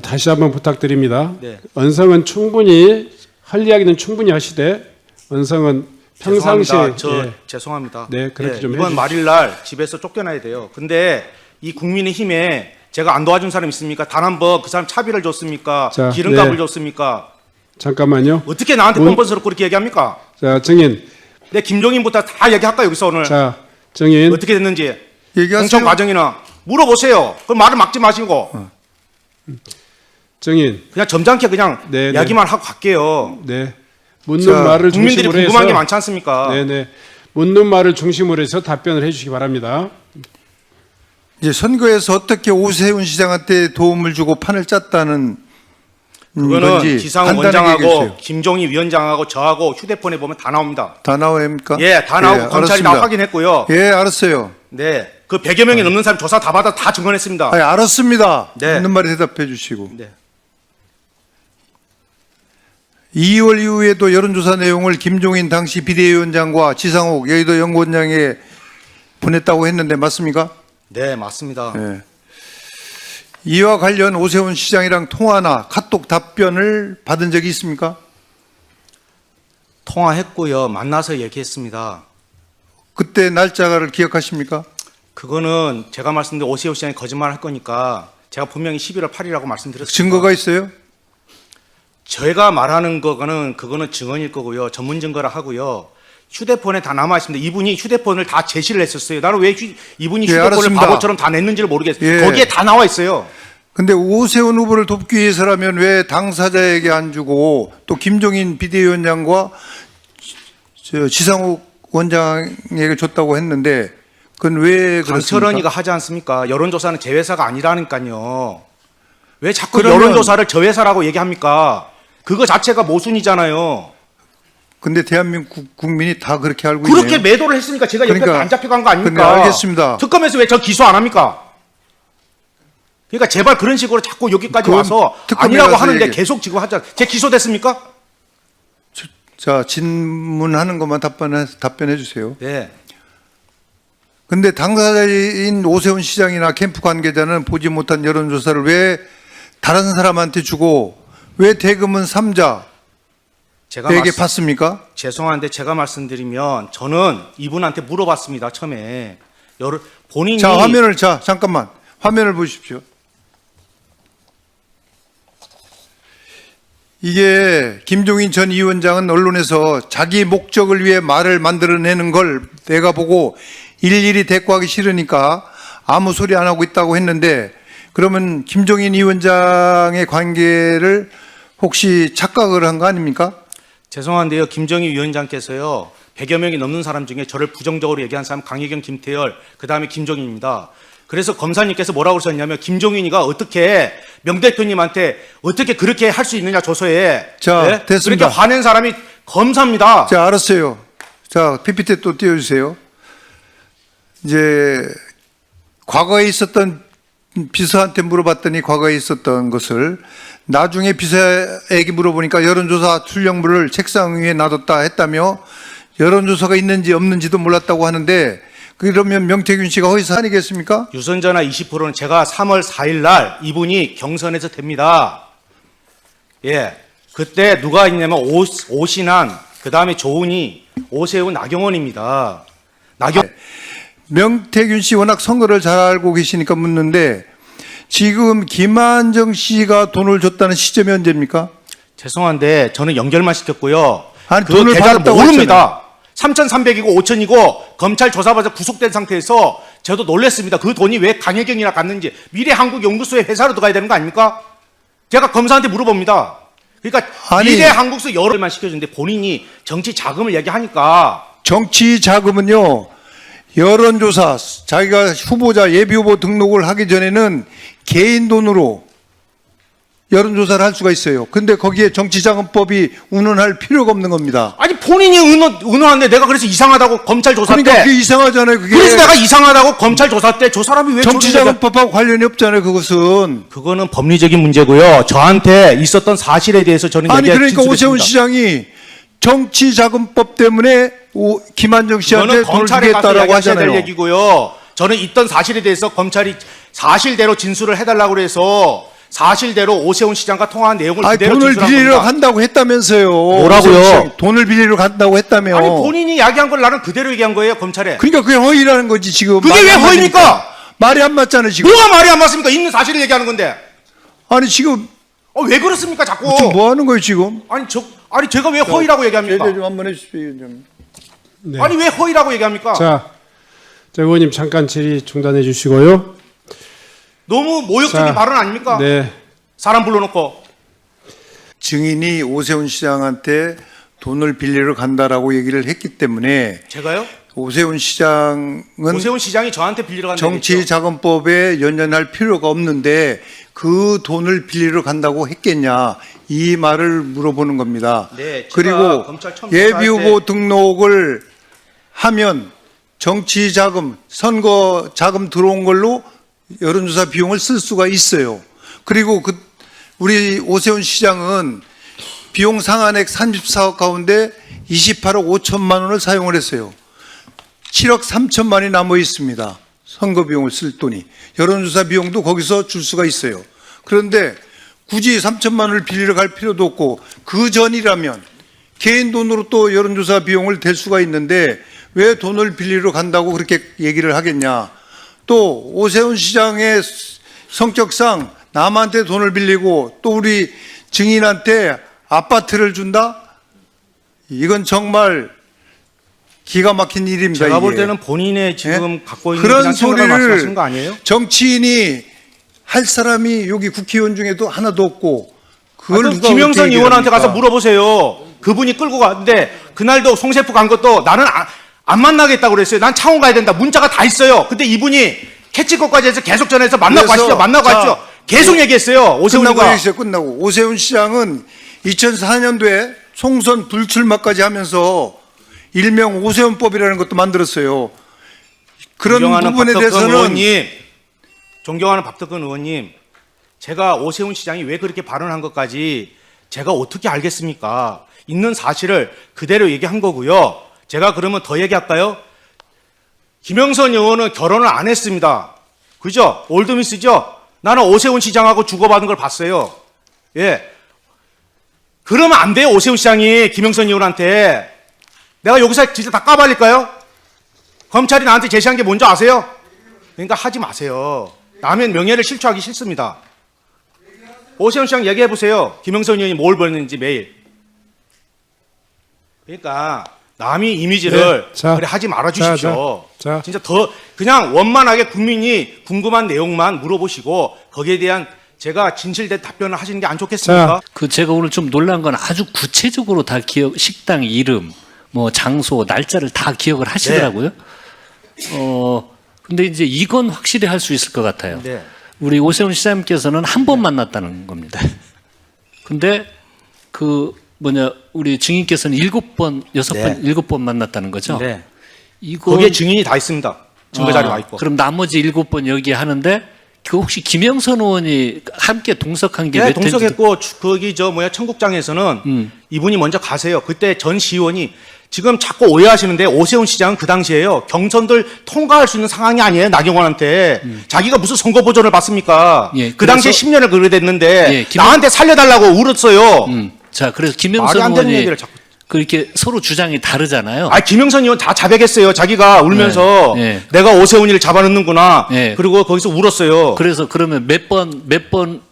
다시 한번 부탁드립니다. 네. 언성은 충분히 할 이야기는 충분히 하시되 언성은 평상시에 죄송합니다. 죄송합니다. 네, 그렇게 좀 이번 해주십시오. 말일날 집에서 쫓겨나야 돼요. 근데 이 국민의힘에 제가 안 도와준 사람 있습니까? 단 한 번 그 사람 차비를 줬습니까? 자, 기름값을 네. 줬습니까? 잠깐만요. 어떻게 나한테 뻔뻔스럽고 그렇게 얘기합니까? 자, 정인, 내 김종인부터 다 얘기할까 여기서 오늘 자, 정인, 어떻게 됐는지 얘기하세요. 공천 과정이나 물어보세요. 그럼 말을 막지 마시고 정인, 그냥 점잖게 그냥 네, 네. 이야기만 하고 갈게요. 네, 묻는 자, 말을 국민들이 중심으로 해서 궁금한 게 많지 않습니까? 네네, 묻는 말을 중심으로 해서 답변을 해주시기 바랍니다. 이제 선거에서 어떻게 오세훈 시장한테 도움을 주고 판을 짰다는 그거는 건지 기상훈 간단하게 원장하고 얘기해주세요. 김종희 위원장하고 저하고 휴대폰에 보면 다 나옵니다. 다 나옵니까? 예, 다 나오고 검찰이 다 알았습니다. 확인했고요. 예, 알았어요. 네, 그 100여 명이 넘는 사람 조사 다 받아 다 증언했습니다. 아니, 알았습니다. 네. 묻는 말에 대답해 주시고. 네. 2월 이후에도 여론조사 내용을 김종인 당시 비대위원장과 지상욱 여의도 연구원장에 보냈다고 했는데 맞습니까? 네, 맞습니다. 예. 이와 관련 오세훈 시장이랑 통화나 카톡 답변을 받은 적이 있습니까? 통화했고요. 만나서 얘기했습니다. 그때 날짜를 기억하십니까? 그거는 제가 말씀드린 오세훈 시장이 거짓말 할 거니까 제가 분명히 11월 8일이라고 말씀드렸습니다. 증거가 있어요? 제가 말하는 거는 그거는 증언일 거고요. 전문 증거라 하고요. 휴대폰에 다 남아 있습니다. 이분이 휴대폰을 다 제시를 했었어요. 나는 왜 이분이 예, 휴대폰을 알았습니다. 바보처럼 다 냈는지를 모르겠어요. 예. 거기에 다 나와 있어요. 근데 오세훈 후보를 돕기 위해서라면 왜 당사자에게 안 주고 또 김종인 비대위원장과 지상욱 원장에게 줬다고 했는데 그건 왜 그렇습니까? 강철원이가 하지 않습니까? 여론조사는 제 회사가 아니라니까요. 왜 자꾸 그러면- 여론조사를 저 회사라고 얘기합니까? 그거 자체가 모순이잖아요. 근데 대한민국 국민이 다 그렇게 알고 그렇게 있네요. 매도를 했으니까 제가 옆에 그러니까- 안 잡혀간 거 아닙니까? 그러니까 알겠습니다. 특검에서 왜 저 기소 안 합니까? 그러니까 제발 그런 식으로 자꾸 여기까지 그건 와서 특검에 아니라고 가서 하는데 얘기- 계속 지금 하자. 제 기소됐습니까? 자, 질문하는 것만 답변해 주세요. 네. 근데 당사자인 오세훈 시장이나 캠프 관계자는 보지 못한 여론조사를 왜 다른 사람한테 주고 왜 대금은 삼자에게 제가 받습니까? 죄송한데 제가 말씀드리면 저는 이분한테 물어봤습니다. 처음에 본인이 자, 잠깐만. 화면을 보십시오. 이게 김종인 전 위원장은 언론에서 자기 목적을 위해 말을 만들어내는 걸 내가 보고 일일이 대꾸하기 싫으니까 아무 소리 안 하고 있다고 했는데 그러면 김종인 위원장의 관계를 혹시 착각을 한 거 아닙니까? 죄송한데요. 김정희 위원장께서요. 100여 명이 넘는 사람 중에 저를 부정적으로 얘기한 사람 강혜경, 김태열, 그다음에 김종인입니다. 그래서 검사님께서 뭐라고 그러셨냐면 김종인이가 어떻게 명 대표님한테 어떻게 그렇게 할 수 있느냐 조서에. 자, 됐습니다. 그렇게 화낸 사람이 검사입니다. 자, 알았어요. 자, PPT 또 띄워주세요. 이제 과거에 있었던 비서한테 물어봤더니 과거에 있었던 것을 나중에 비서에게 물어보니까 여론조사 출력물을 책상 위에 놔뒀다 했다며 여론조사가 있는지 없는지도 몰랐다고 하는데 그러면 명태균 씨가 허위사 아니겠습니까? 유선전화 20%는 제가 3월 4일 날 이분이 경선에서 됩니다. 예. 그때 누가 있냐면 오신환, 그 다음에 조은희, 오세훈, 나경원입니다. 명태균 씨 워낙 선거를 잘 알고 계시니까 묻는데 지금 김한정 씨가 돈을 줬다는 시점이 언제입니까? 죄송한데 저는 연결만 시켰고요. 아니, 그 돈을 계좌를 받았다고 모릅니다. 3,300이고 5,000이고 검찰 조사받아 구속된 상태에서 저도 놀랐습니다. 그 돈이 왜 강혜경이나 갔는지 미래한국연구소의 회사로 들어가야 되는 거 아닙니까? 제가 검사한테 물어봅니다. 그러니까 아니, 미래한국소 여러만 시켜주는데 본인이 정치 자금을 얘기하니까 정치 자금은요, 여론조사, 자기가 후보자, 예비후보 등록을 하기 전에는 개인 돈으로 여론조사를 할 수가 있어요. 근데 거기에 정치자금법이 운운할 필요가 없는 겁니다. 아니 본인이 의논하는데 내가 그래서 이상하다고 검찰 조사 그러니까 때 그게 이상하잖아요. 그게 그래서 내가 이상하다고 검찰 조사 때 저 사람이 왜 정치자금법하고 관련이 없잖아요. 그것은. 그거는 법리적인 문제고요. 저한테 있었던 사실에 대해서 저는 아니 그러니까 진술했습니다. 오세훈 시장이 정치자금법 때문에 김한정 씨한테 그거는 돈을 검찰에 가서 주겠다라고 이야기하셔야 될 하잖아요. 얘기고요. 저는 있던 사실에 대해서 검찰이 사실대로 진술을 해달라고 그래서 사실대로 오세훈 시장과 통화한 내용을 아니 그대로 돈을 진술한 빌리러 겁니다. 간다고 했다면서요. 뭐라고요? 오세훈 시장이 돈을 빌리러 간다고 했다며. 아니 본인이 이야기한 걸 나는 그대로 얘기한 거예요 검찰에. 그러니까 그게 허위라는 거지 지금. 그게 말이 왜 안 허위입니까? 맞으니까. 말이 안 맞잖아요 지금. 뭐가 말이 안 맞습니까? 있는 사실을 얘기하는 건데. 아니 지금 왜 그렇습니까 자꾸? 지금 뭐 하는 거예요 지금? 아니 제가 왜 허위라고 얘기합니까? 제재 좀 한번 해주십시오. 위원장님. 네. 아니 왜 허위라고 얘기합니까? 자, 의원님 잠깐 질의 중단해 주시고요. 너무 모욕적인 자, 발언 아닙니까? 네. 사람 불러놓고. 증인이 오세훈 시장한테 돈을 빌리러 간다라고 얘기를 했기 때문에 제가요? 오세훈 시장은 오세훈 시장이 저한테 빌리러 간다고 했죠. 정치자금법에 연연할 필요가 없는데 그 돈을 빌리러 간다고 했겠냐 이 말을 물어보는 겁니다. 네, 제가 그리고 검찰 처음 예비후보 등록을 하면 정치자금, 선거자금 들어온 걸로 여론조사 비용을 쓸 수가 있어요. 그리고 우리 오세훈 시장은 비용 상한액 34억 가운데 28억 5천만 원을 사용을 했어요. 7억 3천만이 남아 있습니다. 선거 비용을 쓸 돈이. 여론조사 비용도 거기서 줄 수가 있어요. 그런데 굳이 3천만 원을 빌리러 갈 필요도 없고 그 전이라면 개인 돈으로 또 여론조사 비용을 댈 수가 있는데 왜 돈을 빌리러 간다고 그렇게 얘기를 하겠냐. 또 오세훈 시장의 성격상 남한테 돈을 빌리고 또 우리 증인한테 아파트를 준다? 이건 정말 기가 막힌 일입니다. 제가 볼 이게. 때는 본인의 지금 예? 갖고 있는 그런 그냥 생각을 말씀하시는 소리를 거 아니에요? 정치인이 할 사람이 여기 국회의원 중에도 하나도 없고 그걸 누가 김영선 어떻게 의원한테 가서 얘기합니까? 물어보세요. 그분이 끌고 갔는데 그날도 송셰프 간 것도 나는 안 만나겠다고 그랬어요. 난 창원 가야 된다. 문자가 다 있어요. 근데 이분이 캐치콜까지 해서 계속 전해서 만나고 그래서 가시죠. 만나고 자, 가시죠. 계속 얘기했어요. 오세훈이가. 끝나고 오세훈 시장은 2004년도에 총선 불출마까지 하면서 일명 오세훈법이라는 것도 만들었어요. 그런 부분에 대해서는 존경하는 박덕근 의원님, 제가 오세훈 시장이 왜 그렇게 발언한 것까지 제가 어떻게 알겠습니까? 있는 사실을 그대로 얘기한 거고요. 제가 그러면 더 얘기할까요? 김영선 의원은 결혼을 안 했습니다. 그죠? 올드미스죠? 나는 오세훈 시장하고 주고받은 걸 봤어요. 예. 그러면 안 돼요, 오세훈 시장이 김영선 의원한테. 내가 여기서 진짜 다 까발릴까요? 검찰이 나한테 제시한 게 뭔지 아세요? 그러니까 하지 마세요. 남의 명예를 실추하기 싫습니다. 오세훈 시장 얘기해보세요. 김영선 의원이 뭘 벌는지 매일. 그러니까 남이 이미지를 네, 자, 그래 하지 말아주십시오. 자. 진짜 더 그냥 원만하게 국민이 궁금한 내용만 물어보시고 거기에 대한 제가 진실된 답변을 하시는 게 안 좋겠습니까? 그 제가 오늘 좀 놀란 건 아주 구체적으로 다 기억, 식당 이름, 뭐 장소, 날짜를 다 기억을 하시더라고요. 근데 이제 이건 확실히 할 수 있을 것 같아요. 네. 우리 오세훈 시장님께서는 한 번 만났다는 겁니다. 근데 우리 증인께서는 7번, 6번, 7번 만났다는 거죠. 네. 이거 거기에 증인이 다 있습니다. 증거 자료 다 있고. 그럼 나머지 7번 여기 하는데 그 혹시 김영선 의원이 함께 동석한 게 네, 몇 회인지 동석했고 거기 청국장에서는 이분이 먼저 가세요. 그때 전 시의원이 지금 자꾸 오해하시는데 오세훈 시장은 그 당시에요. 경선들 통과할 수 있는 상황이 아니에요. 나경원한테. 자기가 무슨 선거 보전을 받습니까? 예, 그 당시에 그래서- 10년을 그래 됐는데 예, 나한테 살려달라고 울었어요. 자, 그래서 말이 김영선 안 되는 의원이 얘기를 자꾸. 그렇게 서로 주장이 다르잖아요. 김영선 의원 다 자백했어요. 자기가 울면서 네, 네. 내가 오세훈이를 잡아넣는구나. 네. 그리고 거기서 울었어요. 그래서 그러면 몇 번,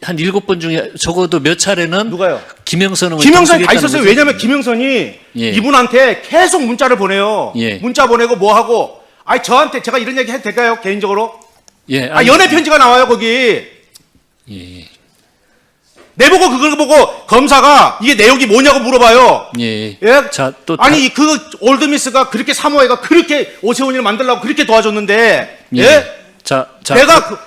한 7번 중에 적어도 몇 차례는 누가요? 김영선 의원이 김영선이 다 동석했다는 있었어요. 거죠? 왜냐면 김영선이 예. 이분한테 계속 문자를 보내요. 예. 문자 보내고 뭐 하고. 저한테 제가 이런 얘기 해도 될까요? 개인적으로? 예, 연애 편지가 나와요, 거기. 예, 내보고 그걸 보고 검사가 이게 내용이 뭐냐고 물어봐요. 예. 예? 자, 또 그 올드미스가 그렇게 사모해가 그렇게 오세훈이를 만들려고 그렇게 도와줬는데, 예? 자,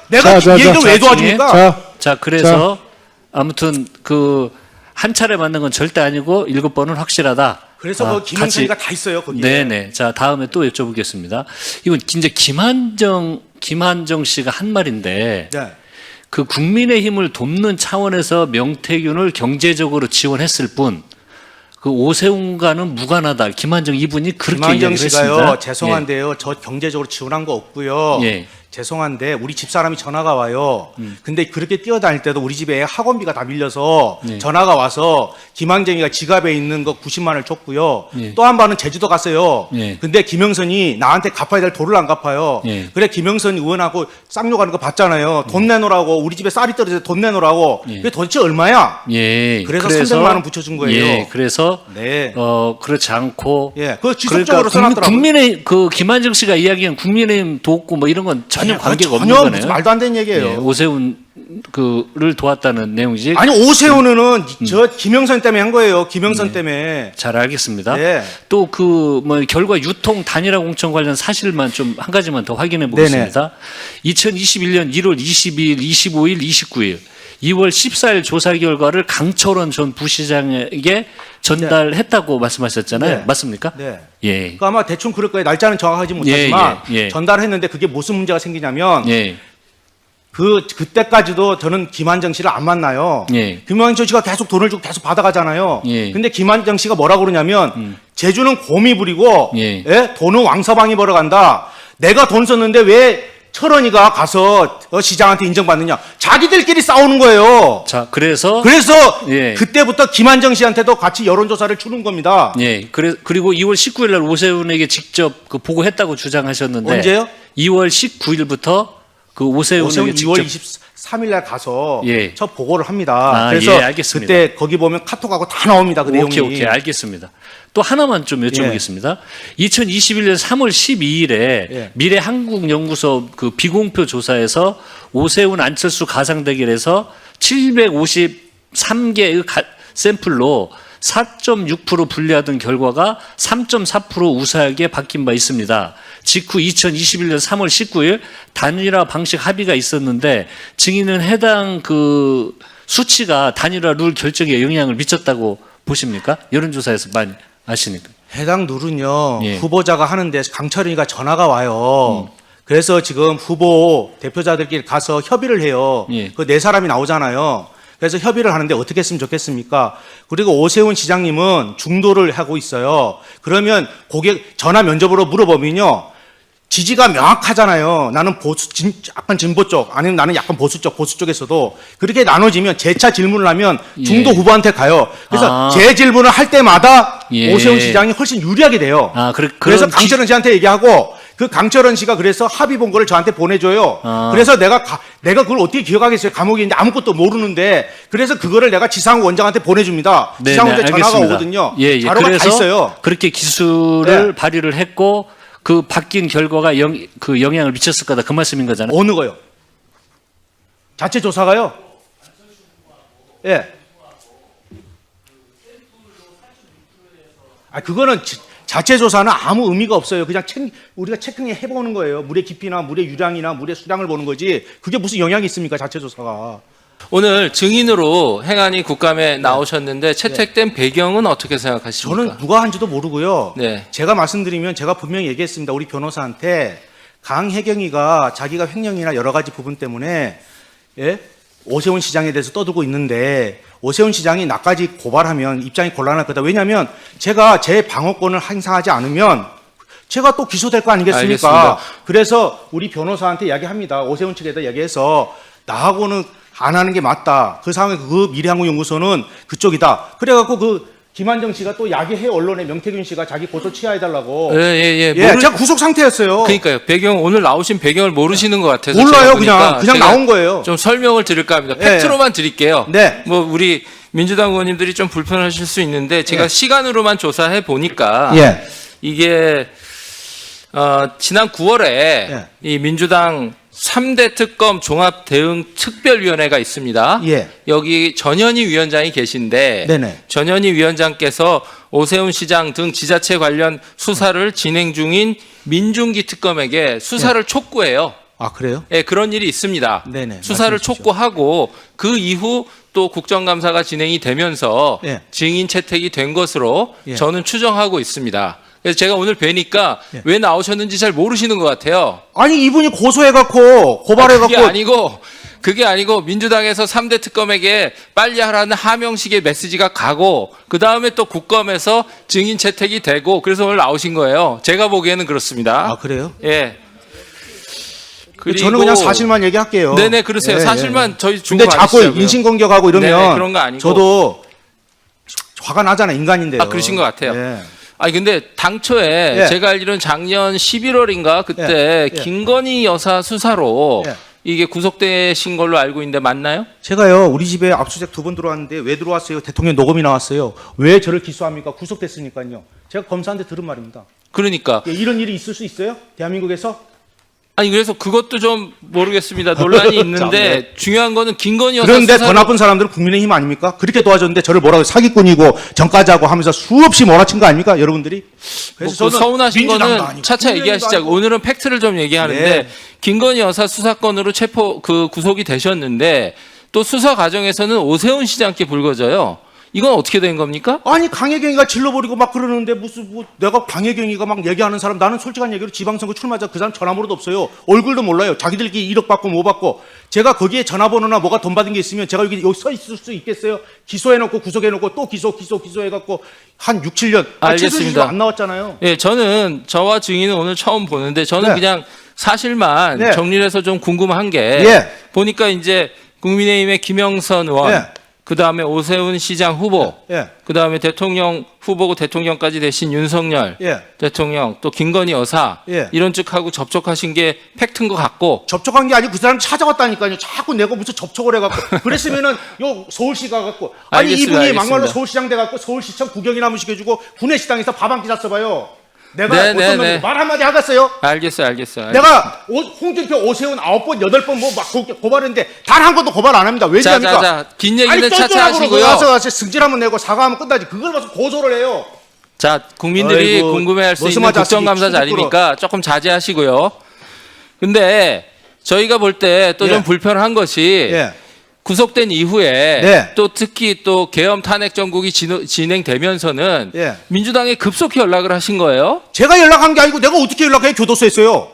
내가 자, 이 얘기를 자, 왜 도와줍니까? 그래서 아무튼 한 차례 만난 건 절대 아니고 7번은 확실하다. 그래서 김영선이가 다 있어요, 거기에. 네네. 자, 다음에 또 여쭤보겠습니다. 이건 진짜 김한정 씨가 한 말인데, 네. 그 국민의힘을 돕는 차원에서 명태균을 경제적으로 지원했을 뿐, 그 오세훈과는 무관하다. 김한정 이분이 그렇게 김한정 이야기를 씨가요, 했습니다. 죄송한데요. 저 경제적으로 지원한 거 없고요. 예. 죄송한데 우리 집사람이 전화가 와요. 근데 그렇게 뛰어다닐 때도 우리 집에 학원비가 다 밀려서 예. 전화가 와서 김한정이가 지갑에 있는 거 90만을 줬고요. 예. 또 한 번은 제주도 갔어요. 예. 근데 김영선이 나한테 갚아야 될 돈을 안 갚아요. 예. 그래 김영선 의원하고 쌍욕하는 거 봤잖아요. 돈 내놓으라고 우리 집에 쌀이 떨어져서 돈 내놓으라고. 예. 그게 도대체 얼마야? 예. 그래서 300만 원 붙여준 거예요. 예. 그래서 네. 그렇지 않고 예, 그거 지속적으로 그러니까 써놨더라고요. 국민의 김한정 씨가 이야기한 국민의힘 돕고 뭐 이런 건 전혀 아니, 관계가 그거 없는 전혀 거네요. 무슨 말도 안 되는 얘기예요. 예, 오세훈을 도왔다는 내용이지. 아니 오세훈은 저 김영선 때문에 한 거예요. 김영선 때문에. 잘 알겠습니다. 네. 또 결과 유통 단일화 공천 관련 사실만 좀 한 가지만 더 확인해 보겠습니다. 2021년 1월 22일, 25일, 29일 2월 14일 조사 결과를 강철원 전 부시장에게 전달했다고 말씀하셨잖아요. 네. 맞습니까? 네. 예. 그러니까 아마 대충 그럴 거예요. 날짜는 정확하지 못하지만 예. 전달했는데 그게 무슨 문제가 생기냐면 예. 그때까지도 저는 김한정 씨를 안 만나요. 예. 김한정 씨가 계속 돈을 주고 계속 받아가잖아요. 예. 근데 김한정 씨가 뭐라고 그러냐면 제주는 곰이 부리고 예. 돈은 왕서방이 벌어간다. 내가 돈 썼는데 왜 철원이가 가서 시장한테 인정받느냐. 자기들끼리 싸우는 거예요. 자, 그래서 예. 그때부터 김한정 씨한테도 같이 여론조사를 주는 겁니다. 예. 그리고 2월 19일 날 오세훈에게 직접 보고했다고 주장하셨는데 언제요? 2월 19일부터 오세훈에게 직접 2월 23일 날 가서 예. 첫 보고를 합니다. 아, 그래서 예, 알겠습니다. 그때 거기 보면 카톡하고 다 나옵니다. 그 내용이. 오케이, 알겠습니다. 또 하나만 좀 여쭤보겠습니다. 2021년 3월 12일에 예. 미래한국연구소 비공표 조사에서 오세훈 안철수 가상 대결에서 753개의 샘플로 4.6% 불리하던 결과가 3.4% 우세하게 바뀐 바 있습니다. 직후 2021년 3월 19일 단일화 방식 합의가 있었는데 증인은 해당 그 수치가 단일화 룰 결정에 영향을 미쳤다고 보십니까? 여론조사에서 많이 아시니까. 해당 룰은요, 예. 후보자가 하는데 강철이니까 전화가 와요. 그래서 지금 후보 대표자들끼리 가서 협의를 해요. 예. 그 네 사람이 나오잖아요. 그래서 협의를 하는데 어떻게 했으면 좋겠습니까? 그리고 오세훈 시장님은 중도를 하고 있어요. 그러면 고객 전화 면접으로 물어보면요, 지지가 명확하잖아요. 나는 약간 진보 쪽, 아니면 나는 약간 보수 쪽에서도 그렇게 나눠지면 재차 질문을 하면 중도 예. 후보한테 가요. 그래서 아. 제 질문을 할 때마다 예. 오세훈 시장이 훨씬 유리하게 돼요. 아, 그래서 그런 강철원 씨한테 얘기하고 그 강철원 씨가 그래서 합의 본 거를 저한테 보내줘요. 아. 그래서 내가 그걸 어떻게 기억하겠어요? 감옥에 있는데 아무것도 모르는데 그래서 그거를 내가 지상욱 원장한테 보내줍니다. 네네, 지상욱한테 전화가 알겠습니다. 오거든요. 예, 예. 자료가 다 그래서 있어요. 그렇게 기술을 네. 발휘를 했고 그 바뀐 결과가 그 영향을 미쳤을 거다 그 말씀인 거잖아요. 어느 거요? 자체 조사가요? 예. 그거는 자체 조사는 아무 의미가 없어요. 그냥 우리가 체크해 보는 거예요. 물의 깊이나 물의 유량이나 물의 수량을 보는 거지. 그게 무슨 영향이 있습니까? 자체 조사가. 오늘 증인으로 행안위 국감에 나오셨는데 채택된 배경은 어떻게 생각하십니까? 저는 누가 한지도 모르고요. 네. 제가 말씀드리면 제가 분명히 얘기했습니다. 우리 변호사한테 강혜경이가 자기가 횡령이나 여러 가지 부분 때문에 예? 오세훈 시장에 대해서 떠들고 있는데 오세훈 시장이 나까지 고발하면 입장이 곤란할 거다. 왜냐하면 제가 제 방어권을 행사하지 않으면 제가 또 기소될 거 아니겠습니까? 알겠습니다. 그래서 우리 변호사한테 이야기합니다. 오세훈 측에다 이야기해서 나하고는 안 하는 게 맞다. 그 상황에 그 미래항공연구소는 그쪽이다. 그래갖고 그 김한정 씨가 또 야기해 언론에 명태균 씨가 자기 고소 취하해달라고. 예. 제가 구속 상태였어요. 그러니까요. 배경 오늘 나오신 배경을 모르시는 것 같아서 몰라요. 제가 보니까 그냥 제가 나온 거예요. 좀 설명을 드릴까 합니다. 예. 팩트로만 드릴게요. 네. 뭐 우리 민주당 의원님들이 좀 불편하실 수 있는데 제가 예. 시간으로만 조사해 보니까 예. 이게 지난 9월에 예. 이 민주당 3대 특검 종합대응특별위원회가 있습니다. 예. 여기 전현희 위원장이 계신데 네네. 전현희 위원장께서 오세훈 시장 등 지자체 관련 수사를 진행 중인 민중기 특검에게 수사를 촉구해요. 아, 그래요? 예, 그런 일이 있습니다. 네네. 수사를 말씀해 주십시오. 촉구하고 그 이후 또 국정감사가 진행이 되면서 예. 증인 채택이 된 것으로 예. 저는 추정하고 있습니다. 그래서 제가 오늘 뵈니까 예. 왜 나오셨는지 잘 모르시는 것 같아요. 아니, 이분이 고소해갖고, 고발해갖고. 그게 아니고 민주당에서 3대 특검에게 빨리 하라는 하명식의 메시지가 가고 그 다음에 또 국감에서 증인 채택이 되고 그래서 오늘 나오신 거예요. 제가 보기에는 그렇습니다. 아, 그래요? 예. 저는 그냥 사실만 얘기할게요. 네네, 그러세요. 사실만 저희 주고 근데 자꾸 받으시자고요. 인신공격하고 이러면. 네네, 그런 거 아니고. 저도 화가 나잖아요, 인간인데요. 아, 그러신 것 같아요. 예. 아니 근데 당초에 예. 제가 알기로는 작년 11월인가 그때 예. 김건희 여사 수사로 예. 이게 구속되신 걸로 알고 있는데 맞나요? 제가요, 우리 집에 압수수색 2번 들어왔는데 왜 들어왔어요? 대통령 녹음이 나왔어요. 왜 저를 기소합니까? 구속됐으니까요. 제가 검사한테 들은 말입니다. 그러니까 예, 이런 일이 있을 수 있어요? 대한민국에서? 아니 그래서 그것도 좀 모르겠습니다. 논란이 있는데 중요한 거는 김건희 여사 그런데 수사로 더 나쁜 사람들은 국민의힘 아닙니까? 그렇게 도와줬는데 저를 뭐라고 사기꾼이고 전과자고 하면서 수없이 몰아친 거 아닙니까? 여러분들이? 뭐 그 서운하신 민주당도 거는 아니고 차차 국민의힘도 얘기하시자고. 아니고. 오늘은 팩트를 좀 얘기하는데 네. 김건희 여사 수사건으로 구속이 되셨는데 또 수사 과정에서는 오세훈 시장께 불거져요. 이건 어떻게 된 겁니까? 아니, 강혜경이가 질러버리고 막 그러는데 무슨 내가 강혜경이가 막 얘기하는 사람, 나는 솔직한 얘기로 지방선거 출마자 그 사람 전화번호도 없어요. 얼굴도 몰라요. 자기들끼리 1억 받고 뭐 받고. 제가 거기에 전화번호나 뭐가 돈 받은 게 있으면 제가 여기 서 있을 수 있겠어요? 기소해놓고 구속해놓고 또 기소해갖고 한 6, 7년. 알겠습니다. 안 나왔잖아요. 예, 저와 증인은 오늘 처음 보는데 저는 네. 그냥 사실만 네. 정리를 해서 좀 궁금한 게 예. 보니까 이제 국민의힘의 김영선 의원 예. 그다음에 오세훈 시장 후보 예. 그다음에 대통령 후보고 대통령까지 되신 윤석열 예. 대통령 또 김건희 여사 예. 이런 쪽하고 접촉하신 게 팩트인 것 같고 접촉한 게 아니고 그 사람 찾아왔다니까요. 자꾸 내가 무슨 접촉을 해갖고. 그랬으면은 요 서울시 가갖고. 아니, 알겠습니다, 이분이 알겠습니다. 막말로 서울시장 돼갖고 서울시청 구경이나 한번 시켜주고 구내식당에서 밥 한 끼 잤어봐요. 내가 네, 어떤 네, 놈인지 네. 말 한마디 하겠어요? 알겠어요. 내가 홍준표, 오세훈 9번, 8번 뭐 막 고발했는데 단 한 번도 고발 안 합니다. 왜냐합니까? 자, 긴 얘기는 아니 차차 쫀쫀하고 하시고요. 가서 승질 한번 내고 사과하면 끝나지. 그걸 가서 고소를 해요. 자, 국민들이 아이고, 궁금해할 수 있는 머슴아 자식이 국정감사 피부꾸러. 자리니까 조금 자제하시고요. 근데 저희가 볼 때 또 좀 예. 불편한 것이 예. 구속된 이후에 네. 또 특히 또 계엄 탄핵 정국이 진행되면서는 예. 민주당에 급속히 연락을 하신 거예요. 제가 연락한 게 아니고 내가 어떻게 연락해? 교도소에 있어요.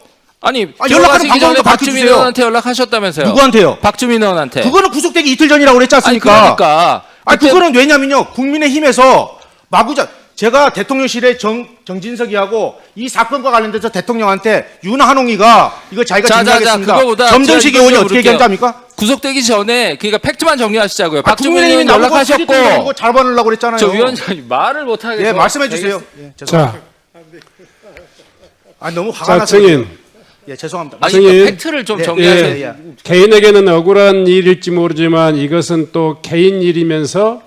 아니, 연락하는 들어가시기 전에 방법도 박주민 가르쳐주세요. 의원한테 연락하셨다면서요. 누구한테요? 박주민 의원한테. 그거는 구속되기 이틀 전이라고 그랬지 아니, 않습니까? 그러니까. 그때- 그거는 왜냐면요. 국민의힘에서 마구자 제가 대통령실에 정진석이하고 이 사건과 관련돼서 대통령한테 윤한홍이가 이거 자기가 증명하겠습니다. 그거보다 점정식 제가 의원이 이거 어떻게 물을게요. 얘기합니까? 구속되기 전에 그러니까 팩트만 정리하시자고요. 박주민 국민의힘이 의원 나보고 연락하셨고 이거 잘 받으려고 그랬잖아요. 저 위원장님 말을 못 하겠어요. 예, 말씀해 주세요. 예, 죄송합니다. 자, 너무 화가 자, 나서 증인. 예, 죄송합니다. 아니, 증인. 그 팩트를 좀 예, 정리하세요. 예, 예. 개인에게는 억울한 일일지 모르지만 이것은 또 개인 일이면서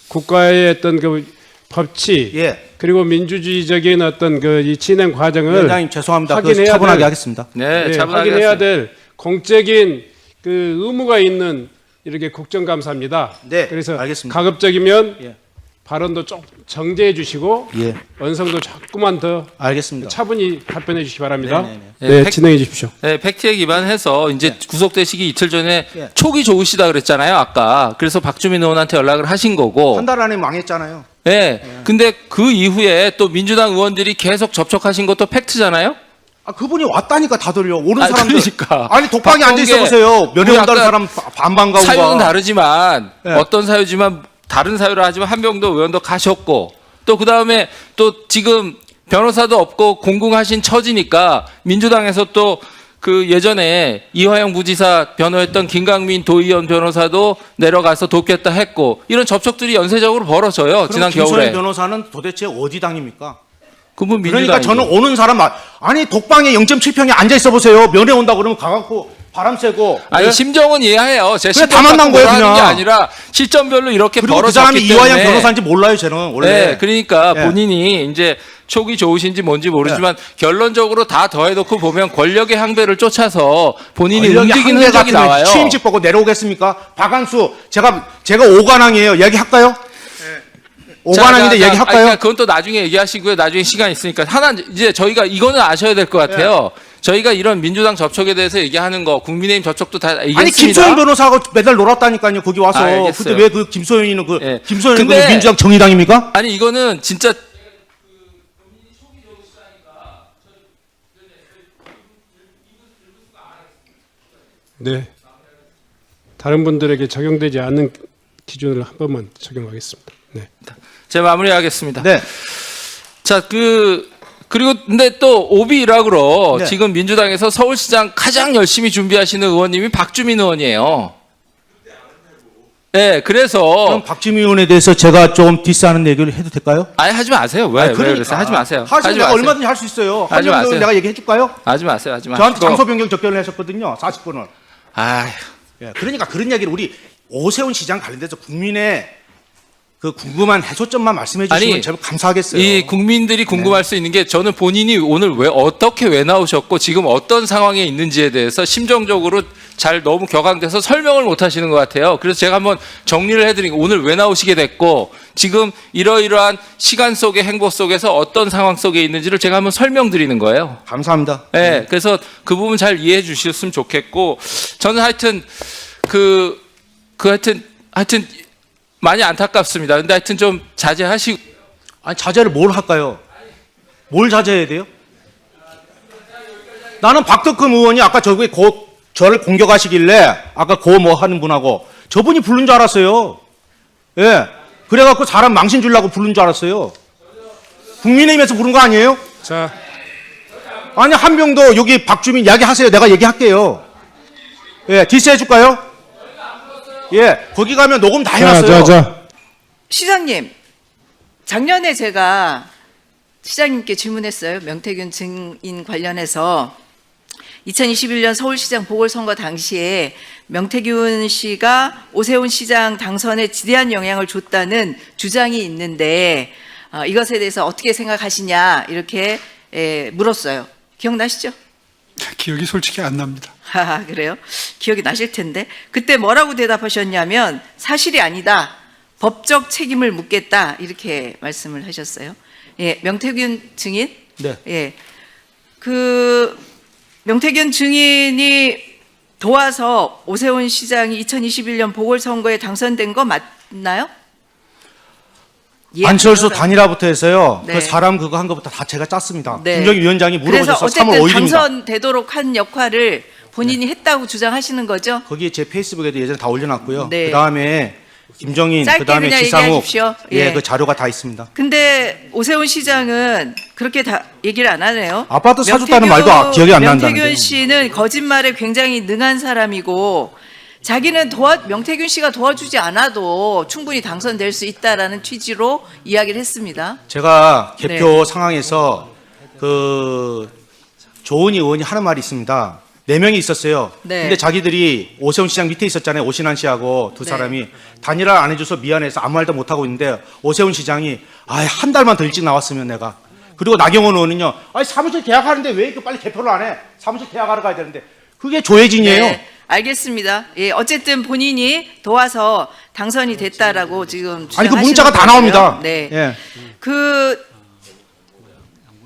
국가의 어떤 그 법치 예. 그리고 민주주의적인 어떤 그 이 진행 과정을 위원장님 죄송합니다. 그 확인해야 차분하게 될- 하겠습니다. 네, 차분하게 확인해야 하세요. 될 공적인 그 의무가 있는 이렇게 국정감사입니다. 네, 그래서 알겠습니다. 가급적이면 예. 발언도 좀 정제해 주시고 예, 언성도 조금만 더 알겠습니다. 차분히 답변해 주시기 바랍니다. 네네네. 네, 팩- 진행해 주십시오. 네, 팩트에 기반해서 이제 구속되시기 이틀 전에 예. 촉이 좋으시다 그랬잖아요, 아까. 그래서 박주민 의원한테 연락을 하신 거고. 한 달 안에 망했잖아요. 네. 근데 그 이후에 또 민주당 의원들이 계속 접촉하신 것도 팩트잖아요? 그분이 왔다니까 다들요. 오는 아, 사람들. 그러니까. 아니 독방에 앉아 있어 박범계- 보세요. 면회 우리 온다는 아까 사람 반반 가고. 사유는 다르지만 네. 어떤 사유지만 다른 사유를 하지만 한병도 의원도 가셨고 또 그다음에 또 지금 변호사도 없고 공공하신 처지니까 민주당에서 또 그 예전에 이화영 부지사 변호했던 김강민 도의원 변호사도 내려가서 돕겠다 했고 이런 접촉들이 연쇄적으로 벌어져요. 지난 겨울에. 김소연 변호사는 도대체 어디 당입니까? 그분 그러니까 민주당이죠. 저는 오는 사람 아니 독방에 0.7평에 앉아 있어 보세요. 면회 온다 그러면 가갖고 바람 쐬고. 아니 네? 심정은 이해해요. 제 그래, 심정 다 만난 갖고 거예요, 뭐라 하는 게 그냥. 아니라 시점별로 이렇게 그리고 그 사람이 벌어졌기 이화영 때문에. 변호사인지 몰라요, 저는 원래. 네, 그러니까 네. 본인이 이제 촉이 좋으신지 뭔지 모르지만 결론적으로 다 더해놓고 보면 권력의 항배를 쫓아서 본인이 권력이 움직이는 한계 흔적이 같으면 나와요. 취임식 보고 내려오겠습니까? 박한수 제가 오관왕이에요. 얘기할까요? 오관왕인데 얘기할까요? 그러니까 그건 또 나중에 얘기하시고요. 나중에 시간 있으니까 하나 이제 저희가 이거는 아셔야 될 것 같아요. 저희가 이런 민주당 접촉에 대해서 얘기하는 거 국민의힘 접촉도 다 얘기했습니다. 아니 김소연 변호사하고 매달 놀았다니까요. 거기 와서. 알겠어요. 근데 왜 그 김소연이는 예. 김소연은 근데- 그 민주당 정의당입니까? 아니 이거는 진짜 네. 다른 분들에게 적용되지 않는 기준을 한 번만 적용하겠습니다. 네. 제가 마무리하겠습니다. 네. 자, 그리고 근데 또 오비 일학으로 네. 지금 민주당에서 서울시장 가장 열심히 준비하시는 의원님이 박주민 의원이에요. 네, 그래서 그럼 박지민 의원에 대해서 제가 좀 디스하는 얘기를 해도 될까요? 아니 하지 마세요. 왜? 아니, 왜 그러니까. 그러세요? 하지 마세요. 하시면 내가 마세요. 얼마든지 할 수 있어요. 하지 하지 마세요. 내가 얘기해 줄까요? 하지 마세요. 하지 마세요. 저한테 장소 변경 접견을 하셨거든요. 40분을. 아휴. 예, 그러니까 그런 얘기를 우리 오세훈 시장 관련돼서 국민의 그 궁금한 해소점만 말씀해 주시면 아니, 제가 감사하겠어요. 이 국민들이 궁금할 수 있는 게 저는 본인이 오늘 왜 나오셨고 지금 어떤 상황에 있는지에 대해서 심정적으로 잘 너무 격앙돼서 설명을 못 하시는 것 같아요. 그래서 제가 한번 정리를 해드린 거 오늘 왜 나오시게 됐고 지금 이러이러한 시간 속의 행보 속에서 어떤 상황 속에 있는지를 제가 한번 설명드리는 거예요. 감사합니다. 네, 그래서 그 부분 잘 이해해 주셨으면 좋겠고 저는 하여튼 하여튼 많이 안타깝습니다. 근데 하여튼 좀 자제하시고. 아니 자제를 뭘 할까요? 뭘 자제해야 돼요? 나는 박덕흠 의원이 아까 저기 저를 공격하시길래 아까 뭐 하는 분하고 저분이 부른 줄 알았어요. 예. 그래갖고 사람 망신 주려고 부른 줄 알았어요. 국민의힘에서 부른 거 아니에요? 자, 아니 한명도 여기 박주민 이야기하세요. 내가 얘기할게요. 예, 디스해 줄까요? 예, 거기 가면 녹음 다 해놨어요. 시장님, 작년에 제가 시장님께 질문했어요. 명태균 증인 관련해서 2021년 서울시장 보궐선거 당시에 명태균 씨가 오세훈 시장 당선에 지대한 영향을 줬다는 주장이 있는데 이것에 대해서 어떻게 생각하시냐 이렇게 물었어요. 기억나시죠? 기억이 솔직히 안 납니다. 아, 그래요? 기억이 나실 텐데. 그때 뭐라고 대답하셨냐면 사실이 아니다. 법적 책임을 묻겠다. 이렇게 말씀을 하셨어요. 예, 명태균 증인? 네. 예. 그 명태균 증인이 도와서 오세훈 시장이 2021년 보궐선거에 당선된 거 맞나요? 예, 안철수 아니요. 단일화부터 해서요. 네. 그 사람 그거 한 것부터 다 제가 짰습니다. 네. 김정희 위원장이 그래서 물어보셔서 어쨌든 3월 5일입니다. 당선되도록 한 역할을 본인이 했다고 주장하시는 거죠? 거기에 제 페이스북에도 예전에 다 올려놨고요. 네. 그 다음에 김정인, 짧게 그 다음에 그냥 지상욱, 얘기하십시오. 예. 그 자료가 다 있습니다. 근데 오세훈 시장은 그렇게 다 얘기를 안 하네요. 아파트 사줬다는 말도 기억이 안 난다는데요. 명태균 씨는 거짓말에 굉장히 능한 사람이고 자기는 명태균 씨가 도와주지 않아도 충분히 당선될 수 있다라는 취지로 이야기를 했습니다. 제가 개표 네. 상황에서 그 조은희 의원이 하는 말이 있습니다. 4명이 있었어요. 네. 근데 자기들이 오세훈 시장 밑에 있었잖아요. 오신환 씨하고 두 네. 사람이 단일화 안 해줘서 미안해서 아무 말도 못 하고 있는데 오세훈 시장이 한 달만 더 일찍 나왔으면 내가. 그리고 나경원 의원은요. 사무실 계약하는데 왜 이렇게 빨리 개표를 안 해? 사무실 계약하러 가야 되는데. 그게 조혜진이에요. 네, 알겠습니다. 예, 어쨌든 본인이 도와서 당선이 됐다라고 지금 아니 그 주장하시는 문자가 다 거고요. 나옵니다. 네. 예. 그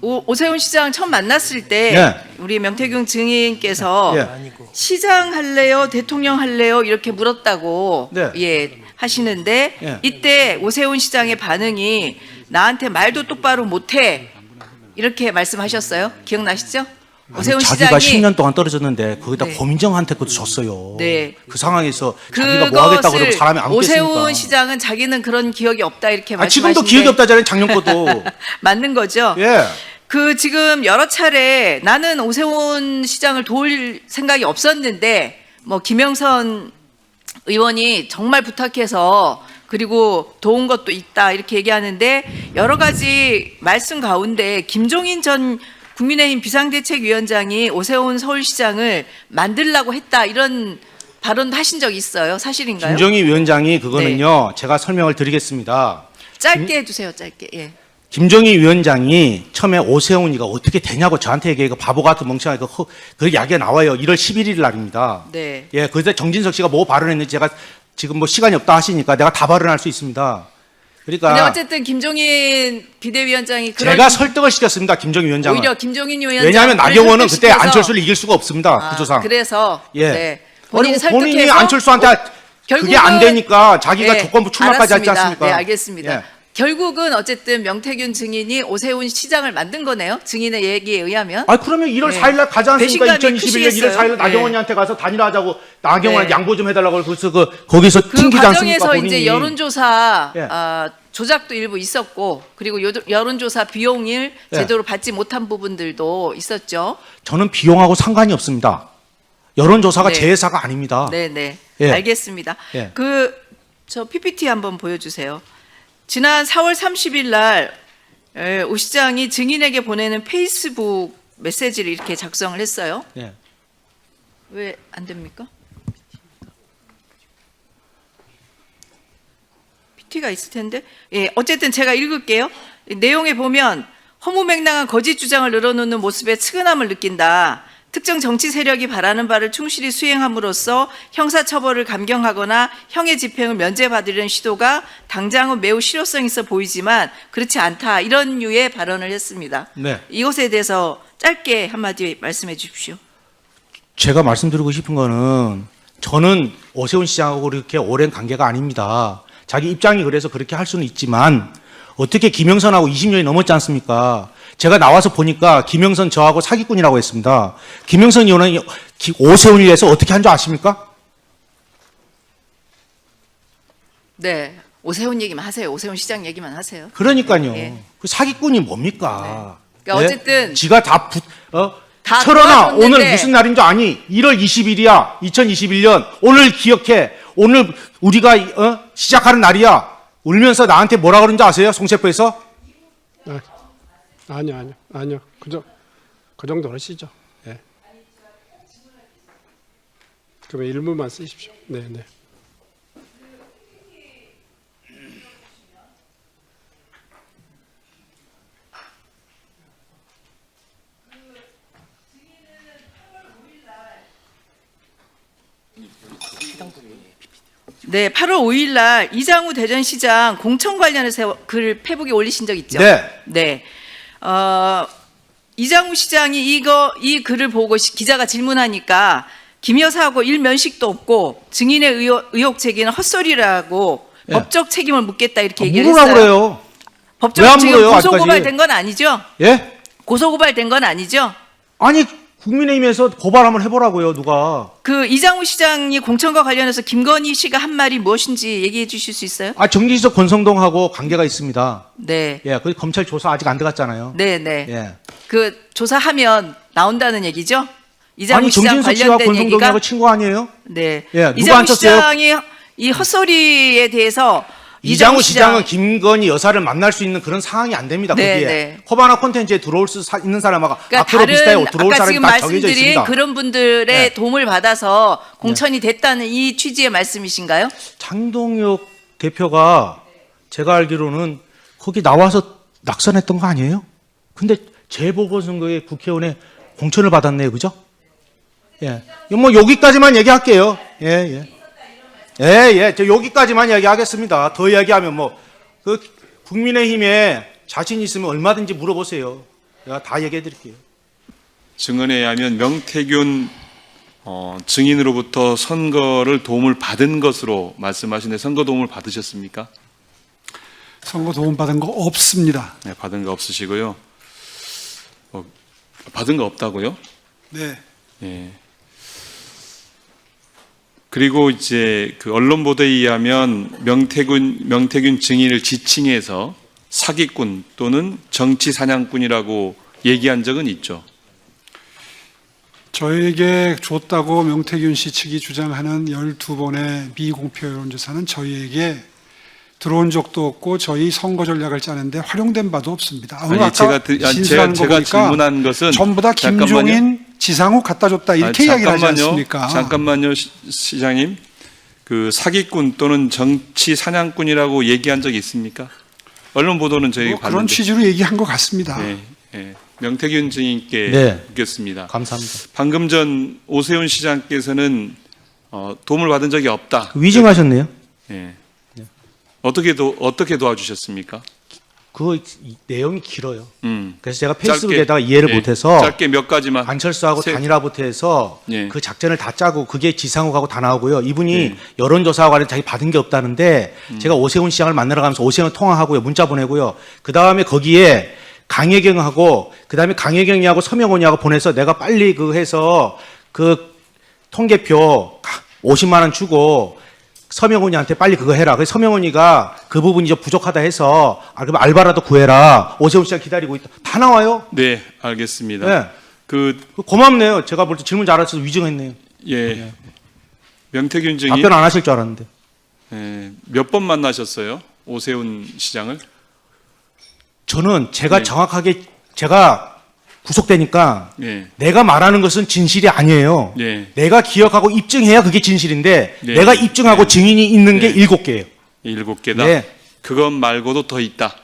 오세훈 시장 처음 만났을 때 예. 우리 명태균 증인께서 예. 시장 할래요, 대통령 할래요 이렇게 물었다고 네. 예 하시는데 예. 이때 오세훈 시장의 반응이 나한테 말도 똑바로 못해 이렇게 말씀하셨어요. 기억나시죠? 오세훈 자기가 시장이 10년 동안 떨어졌는데 거기다 네. 고민정한테 그것도 줬어요. 네. 그 상황에서 자기가 뭐 하겠다고 그러고 사람이 안 오세훈 겠습니까? 시장은 자기는 그런 기억이 없다 이렇게 말씀하시는데 지금도 기억이 없다잖아요. 작년 것도. 맞는 거죠? 예. 그 지금 여러 차례 나는 오세훈 시장을 도울 생각이 없었는데 뭐 김영선 의원이 정말 부탁해서 그리고 도운 것도 있다 이렇게 얘기하는데 여러 가지 말씀 가운데 김종인 전 국민의힘 비상대책위원장이 오세훈 서울시장을 만들라고 했다 이런 발언도 하신 적이 있어요. 사실인가요? 김정희 위원장이 그거는요. 제가 설명을 드리겠습니다. 짧게 해주세요. 짧게. 예. 김정희 위원장이 처음에 오세훈이가 어떻게 되냐고 저한테 얘기해서 바보 같은 멍청하게 그 이야기가 나와요. 1월 11일 날입니다. 네. 예, 그때 정진석 씨가 뭐 발언했는지 제가 지금 뭐 시간이 없다 하시니까 내가 다 발언할 수 있습니다. 근데 그러니까 어쨌든 김종인 비대위원장이 그런 제가 설득을 시켰습니다. 김정희 위원장을. 오히려 김종인 위원장 왜냐하면 나경원은 그때 안철수를 이길 수가 없습니다. 구조상. 그래서 예. 네. 본인이 설득해서 안철수한테 그게 안 되니까 자기가 예, 조건부 출마까지 하지 알았습니다. 않습니까? 네, 알겠습니다. 예. 결국은 어쨌든 명태균 증인이 오세훈 시장을 만든 거네요. 증인의 얘기에 의하면. 그러면 1월 네. 4일 날 가지 않습니까? 배신감이 2021년 1월 크시겠어요. 4일 날 나경원이한테 가서 단일화하자고 나경원 네. 양보 좀 해달라고 그래서 거기서 그 튕기지 않습니까? 과정에서 본인이. 이제 여론조사 예. 조작도 일부 있었고 그리고 여론조사 비용을 예. 제대로 받지 못한 부분들도 있었죠. 저는 비용하고 상관이 없습니다. 여론조사가 네. 제 회사가 아닙니다. 네네. 예. 알겠습니다. 예. 저 PPT 한번 보여주세요. 지난 4월 30일 날 오 시장이 증인에게 보내는 페이스북 메시지를 이렇게 작성을 했어요. 예. 왜 안 됩니까? PT가 있을 텐데. 예, 어쨌든 제가 읽을게요. 내용에 보면 허무맹랑한 거짓 주장을 늘어놓는 모습에 측은함을 느낀다. 특정 정치 세력이 바라는 바를 충실히 수행함으로써 형사처벌을 감경하거나 형의 집행을 면제받으려는 시도가 당장은 매우 실효성 있어 보이지만 그렇지 않다. 이런 류의 발언을 했습니다. 네. 이것에 대해서 짧게 한마디 말씀해 주십시오. 제가 말씀드리고 싶은 거는 저는 오세훈 시장하고 그렇게 오랜 관계가 아닙니다. 자기 입장이 그래서 그렇게 할 수는 있지만 어떻게 김영선하고 20년이 넘었지 않습니까? 제가 나와서 보니까 김영선 저하고 사기꾼이라고 했습니다. 김영선 의원은 오세훈을 위해서 어떻게 한 줄 아십니까? 네. 오세훈 얘기만 하세요. 오세훈 시장 얘기만 하세요. 그러니까요. 예. 그 사기꾼이 뭡니까? 그러니까 어쨌든 지가 다 다 철원아 도와줬는데 오늘 무슨 날인 줄 아니? 1월 20일이야. 2021년. 오늘 기억해. 오늘 우리가 시작하는 날이야. 울면서 나한테 뭐라 그러는 줄 아세요? 송세포에서? 아니요. 그 정도 하시죠. 예. 그러면 일문만 쓰십시오. 네. 네, 8월 5일 날 이장우 대전시장 공천 관련해서 글 페북에 올리신 적 있죠? 네. 네. 이장우 시장이 이 글을 보고 기자가 질문하니까 김 여사하고 일면식도 없고 증인의 의혹 제기는 헛소리라고 네. 법적 책임을 묻겠다 이렇게 얘기를 물으라고 했어요. 그래요. 왜 법적 안 지금 물어요, 고소고발된 건 아니죠? 예? 고소고발된 건 아니죠? 아니 국민의힘에서 고발 한번 해보라고요, 누가. 그 이장우 시장이 공천과 관련해서 김건희 씨가 한 말이 무엇인지 얘기해 주실 수 있어요? 정진석 권성동하고 관계가 있습니다. 네. 예, 그 검찰 조사 아직 안 들어갔잖아요. 네, 네. 예. 그 조사하면 나온다는 얘기죠? 이장우 아니 시장 정진석 씨와 관련된 얘기가 권성동하고 친구 아니에요? 네. 예, 누가 이장우 안 쳤어요? 시장이 이 헛소리에 대해서 이장우 시장은 김건희 여사를 만날 수 있는 그런 상황이 안 됩니다. 네, 거기에 네. 코바나 콘텐츠에 들어올 수 있는 사람하고 그러니까 앞으로 비슷해요. 들어올 아까 사람이 지금 다 정해져 말씀드린 있습니다. 그런 분들의 네. 도움을 받아서 공천이 됐다는 이 취지의 말씀이신가요? 장동혁 대표가 제가 알기로는 거기 나와서 낙선했던 거 아니에요? 근데 재보궐선거에 국회의원에 공천을 받았네요, 그죠? 예, 뭐 여기까지만 얘기할게요. 저 여기까지만 얘기하겠습니다. 더 얘기하면 그 국민의힘에 자신 있으면 얼마든지 물어보세요. 제가 다 얘기해드릴게요. 증언에 의하면 명태균 증인으로부터 선거를 도움을 받은 것으로 말씀하시는데 선거 도움을 받으셨습니까? 선거 도움 받은 거 없습니다. 네, 받은 거 없으시고요. 받은 거 없다고요? 네. 예. 그리고 이제 그 언론 보도에 의하면 명태균 증인을 지칭해서 사기꾼 또는 정치 사냥꾼이라고 얘기한 적은 있죠. 저에게 줬다고 명태균 씨 측이 주장하는 12번의 미공표 여론조사는 저희에게 들어온 적도 없고 저희 선거 전략을 짜는데 활용된 바도 없습니다. 아니, 제가 질문한 것은 전부 다 김종인, 지상욱 갖다 줬다 이렇게 이야기를 하지 않습니까? 잠깐만요, 시장님. 그 사기꾼 또는 정치 사냥꾼이라고 얘기한 적이 있습니까? 언론 보도는 저희가 봤는데. 그런 취지로 얘기한 것 같습니다. 네. 명태균 증인께 네. 묻겠습니다. 감사합니다. 방금 전 오세훈 시장께서는 도움을 받은 적이 없다. 위증하셨네요. 네. 어떻게 도와주셨습니까? 그 내용이 길어요. 그래서 제가 짧게, 페이스북에다가 이해를 못해서 짧게 몇 가지만. 안철수하고 단일화부터 해서 예. 그 작전을 다 짜고 그게 지상욱하고 다 나오고요. 이분이 예. 여론조사와 관련 자기 받은 게 없다는데 제가 오세훈 시장을 만나러 가면서 오세훈 통화하고요. 문자 보내고요. 그 다음에 거기에 강혜경하고 그 다음에 강혜경이하고 서명원이하고 보내서 내가 빨리 해서 그 통계표 50만 원 주고 서명훈이한테 빨리 그거 해라. 그래서 서명훈이가 그 부분이 좀 부족하다 해서 그럼 알바라도 구해라. 오세훈 시장 기다리고 있다. 다 나와요. 네, 알겠습니다. 네. 고맙네요. 제가 볼 때 질문 잘하셔서 위증했네요. 예. 명태균 증인 답변 안 하실 줄 알았는데. 몇 번 만나셨어요? 오세훈 시장을? 저는 제가 네. 정확하게 제가 구속되니까 네. 내가 말하는 것은 진실이 아니에요. 네. 내가 기억하고 입증해야 그게 진실인데 네. 내가 입증하고 네. 증인이 있는 게 네. 7개예요. 7개다. 네. 그것 말고도 더 있다.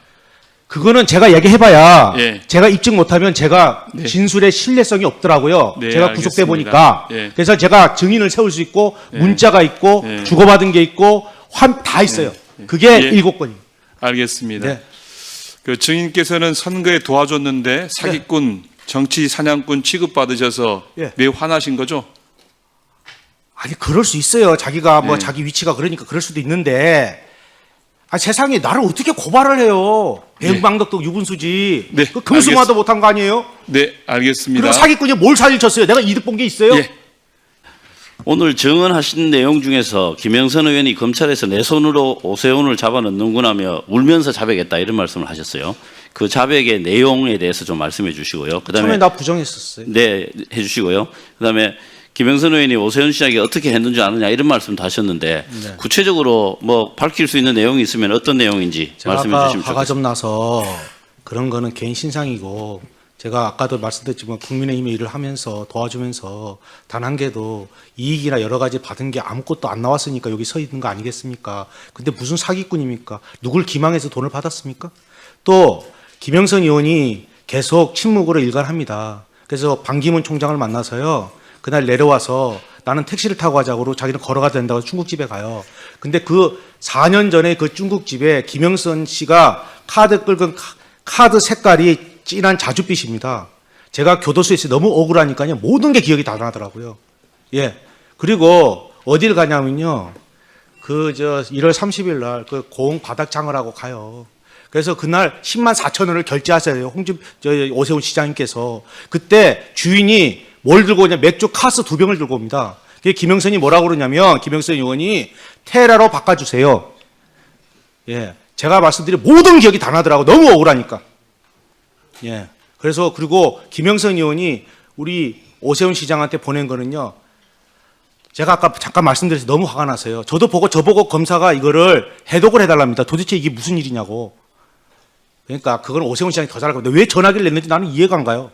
그거는 제가 얘기해봐야 예. 제가 입증 못하면 제가 네. 진술의 신뢰성이 없더라고요. 네, 제가 구속돼 알겠습니다. 보니까. 예. 그래서 제가 증인을 세울 수 있고 예. 문자가 있고 예. 주고받은 게 있고 다 있어요. 그게 예. 7건이에요. 알겠습니다. 네. 그 증인께서는 선거에 도와줬는데 사기꾼, 정치 사냥꾼 취급받으셔서 예. 매우 화나신 거죠? 아니 그럴 수 있어요. 자기가 네. 자기 위치가 그러니까 그럴 수도 있는데 세상에 나를 어떻게 고발을 해요. 배은방덕도 유분수지. 네, 그 금수마도 못한 거 아니에요? 네, 알겠습니다. 그리고 사기꾼이 뭘 사기를 쳤어요? 내가 이득 본 게 있어요? 예. 오늘 증언하신 내용 중에서 김영선 의원이 검찰에서 내 손으로 오세훈을 잡아넣는구나며 울면서 자백했다 이런 말씀을 하셨어요. 그 자백의 내용에 대해서 좀 말씀해 주시고요. 그다음에 처음에 나 부정했었어요. 네, 해주시고요. 그다음에 김영선 의원이 오세훈 시장이 어떻게 했는지 아느냐 이런 말씀도 하셨는데 네. 구체적으로 밝힐 수 있는 내용이 있으면 어떤 내용인지 제가 말씀해 아까 주시면 화가 좋겠습니다. 좀 나서 그런 거는 개인 신상이고 제가 아까도 말씀드렸지만 국민의힘의 일을 하면서 도와주면서 단 한 개도 이익이나 여러 가지 받은 게 아무것도 안 나왔으니까 여기 서 있는 거 아니겠습니까? 근데 무슨 사기꾼입니까? 누굴 기망해서 돈을 받았습니까? 또 김영선 의원이 계속 침묵으로 일관합니다. 그래서 반기문 총장을 만나서요. 그날 내려와서 나는 택시를 타고 가자고 자기는 걸어가도 된다고 중국집에 가요. 근데 그 4년 전에 그 중국집에 김영선 씨가 카드 긁은 카드 색깔이 진한 자줏빛입니다. 제가 교도소에서 너무 억울하니까요. 모든 게 기억이 다 나더라고요. 예. 그리고 어딜 가냐면요. 1월 30일 날 그 고흥 바닥장을 하고 가요. 그래서 그날 10만 4천 원을 결제하세요. 오세훈 시장님께서. 그때 주인이 뭘 들고 오냐, 맥주 카스 2병을 들고 옵니다. 그게 김영선이 뭐라고 그러냐면, 김영선 의원이 테라로 바꿔주세요. 예. 제가 말씀드린 모든 기억이 다 나더라고. 너무 억울하니까. 예. 그래서, 그리고 김영선 의원이 우리 오세훈 시장한테 보낸 거는요, 제가 아까 잠깐 말씀드려서 너무 화가 나서요. 저보고 검사가 이거를 해독을 해달랍니다. 도대체 이게 무슨 일이냐고. 그러니까 그건 오세훈 시장이 더 잘할 겁니다. 왜 전화기를 냈는지 나는 이해가 안 가요.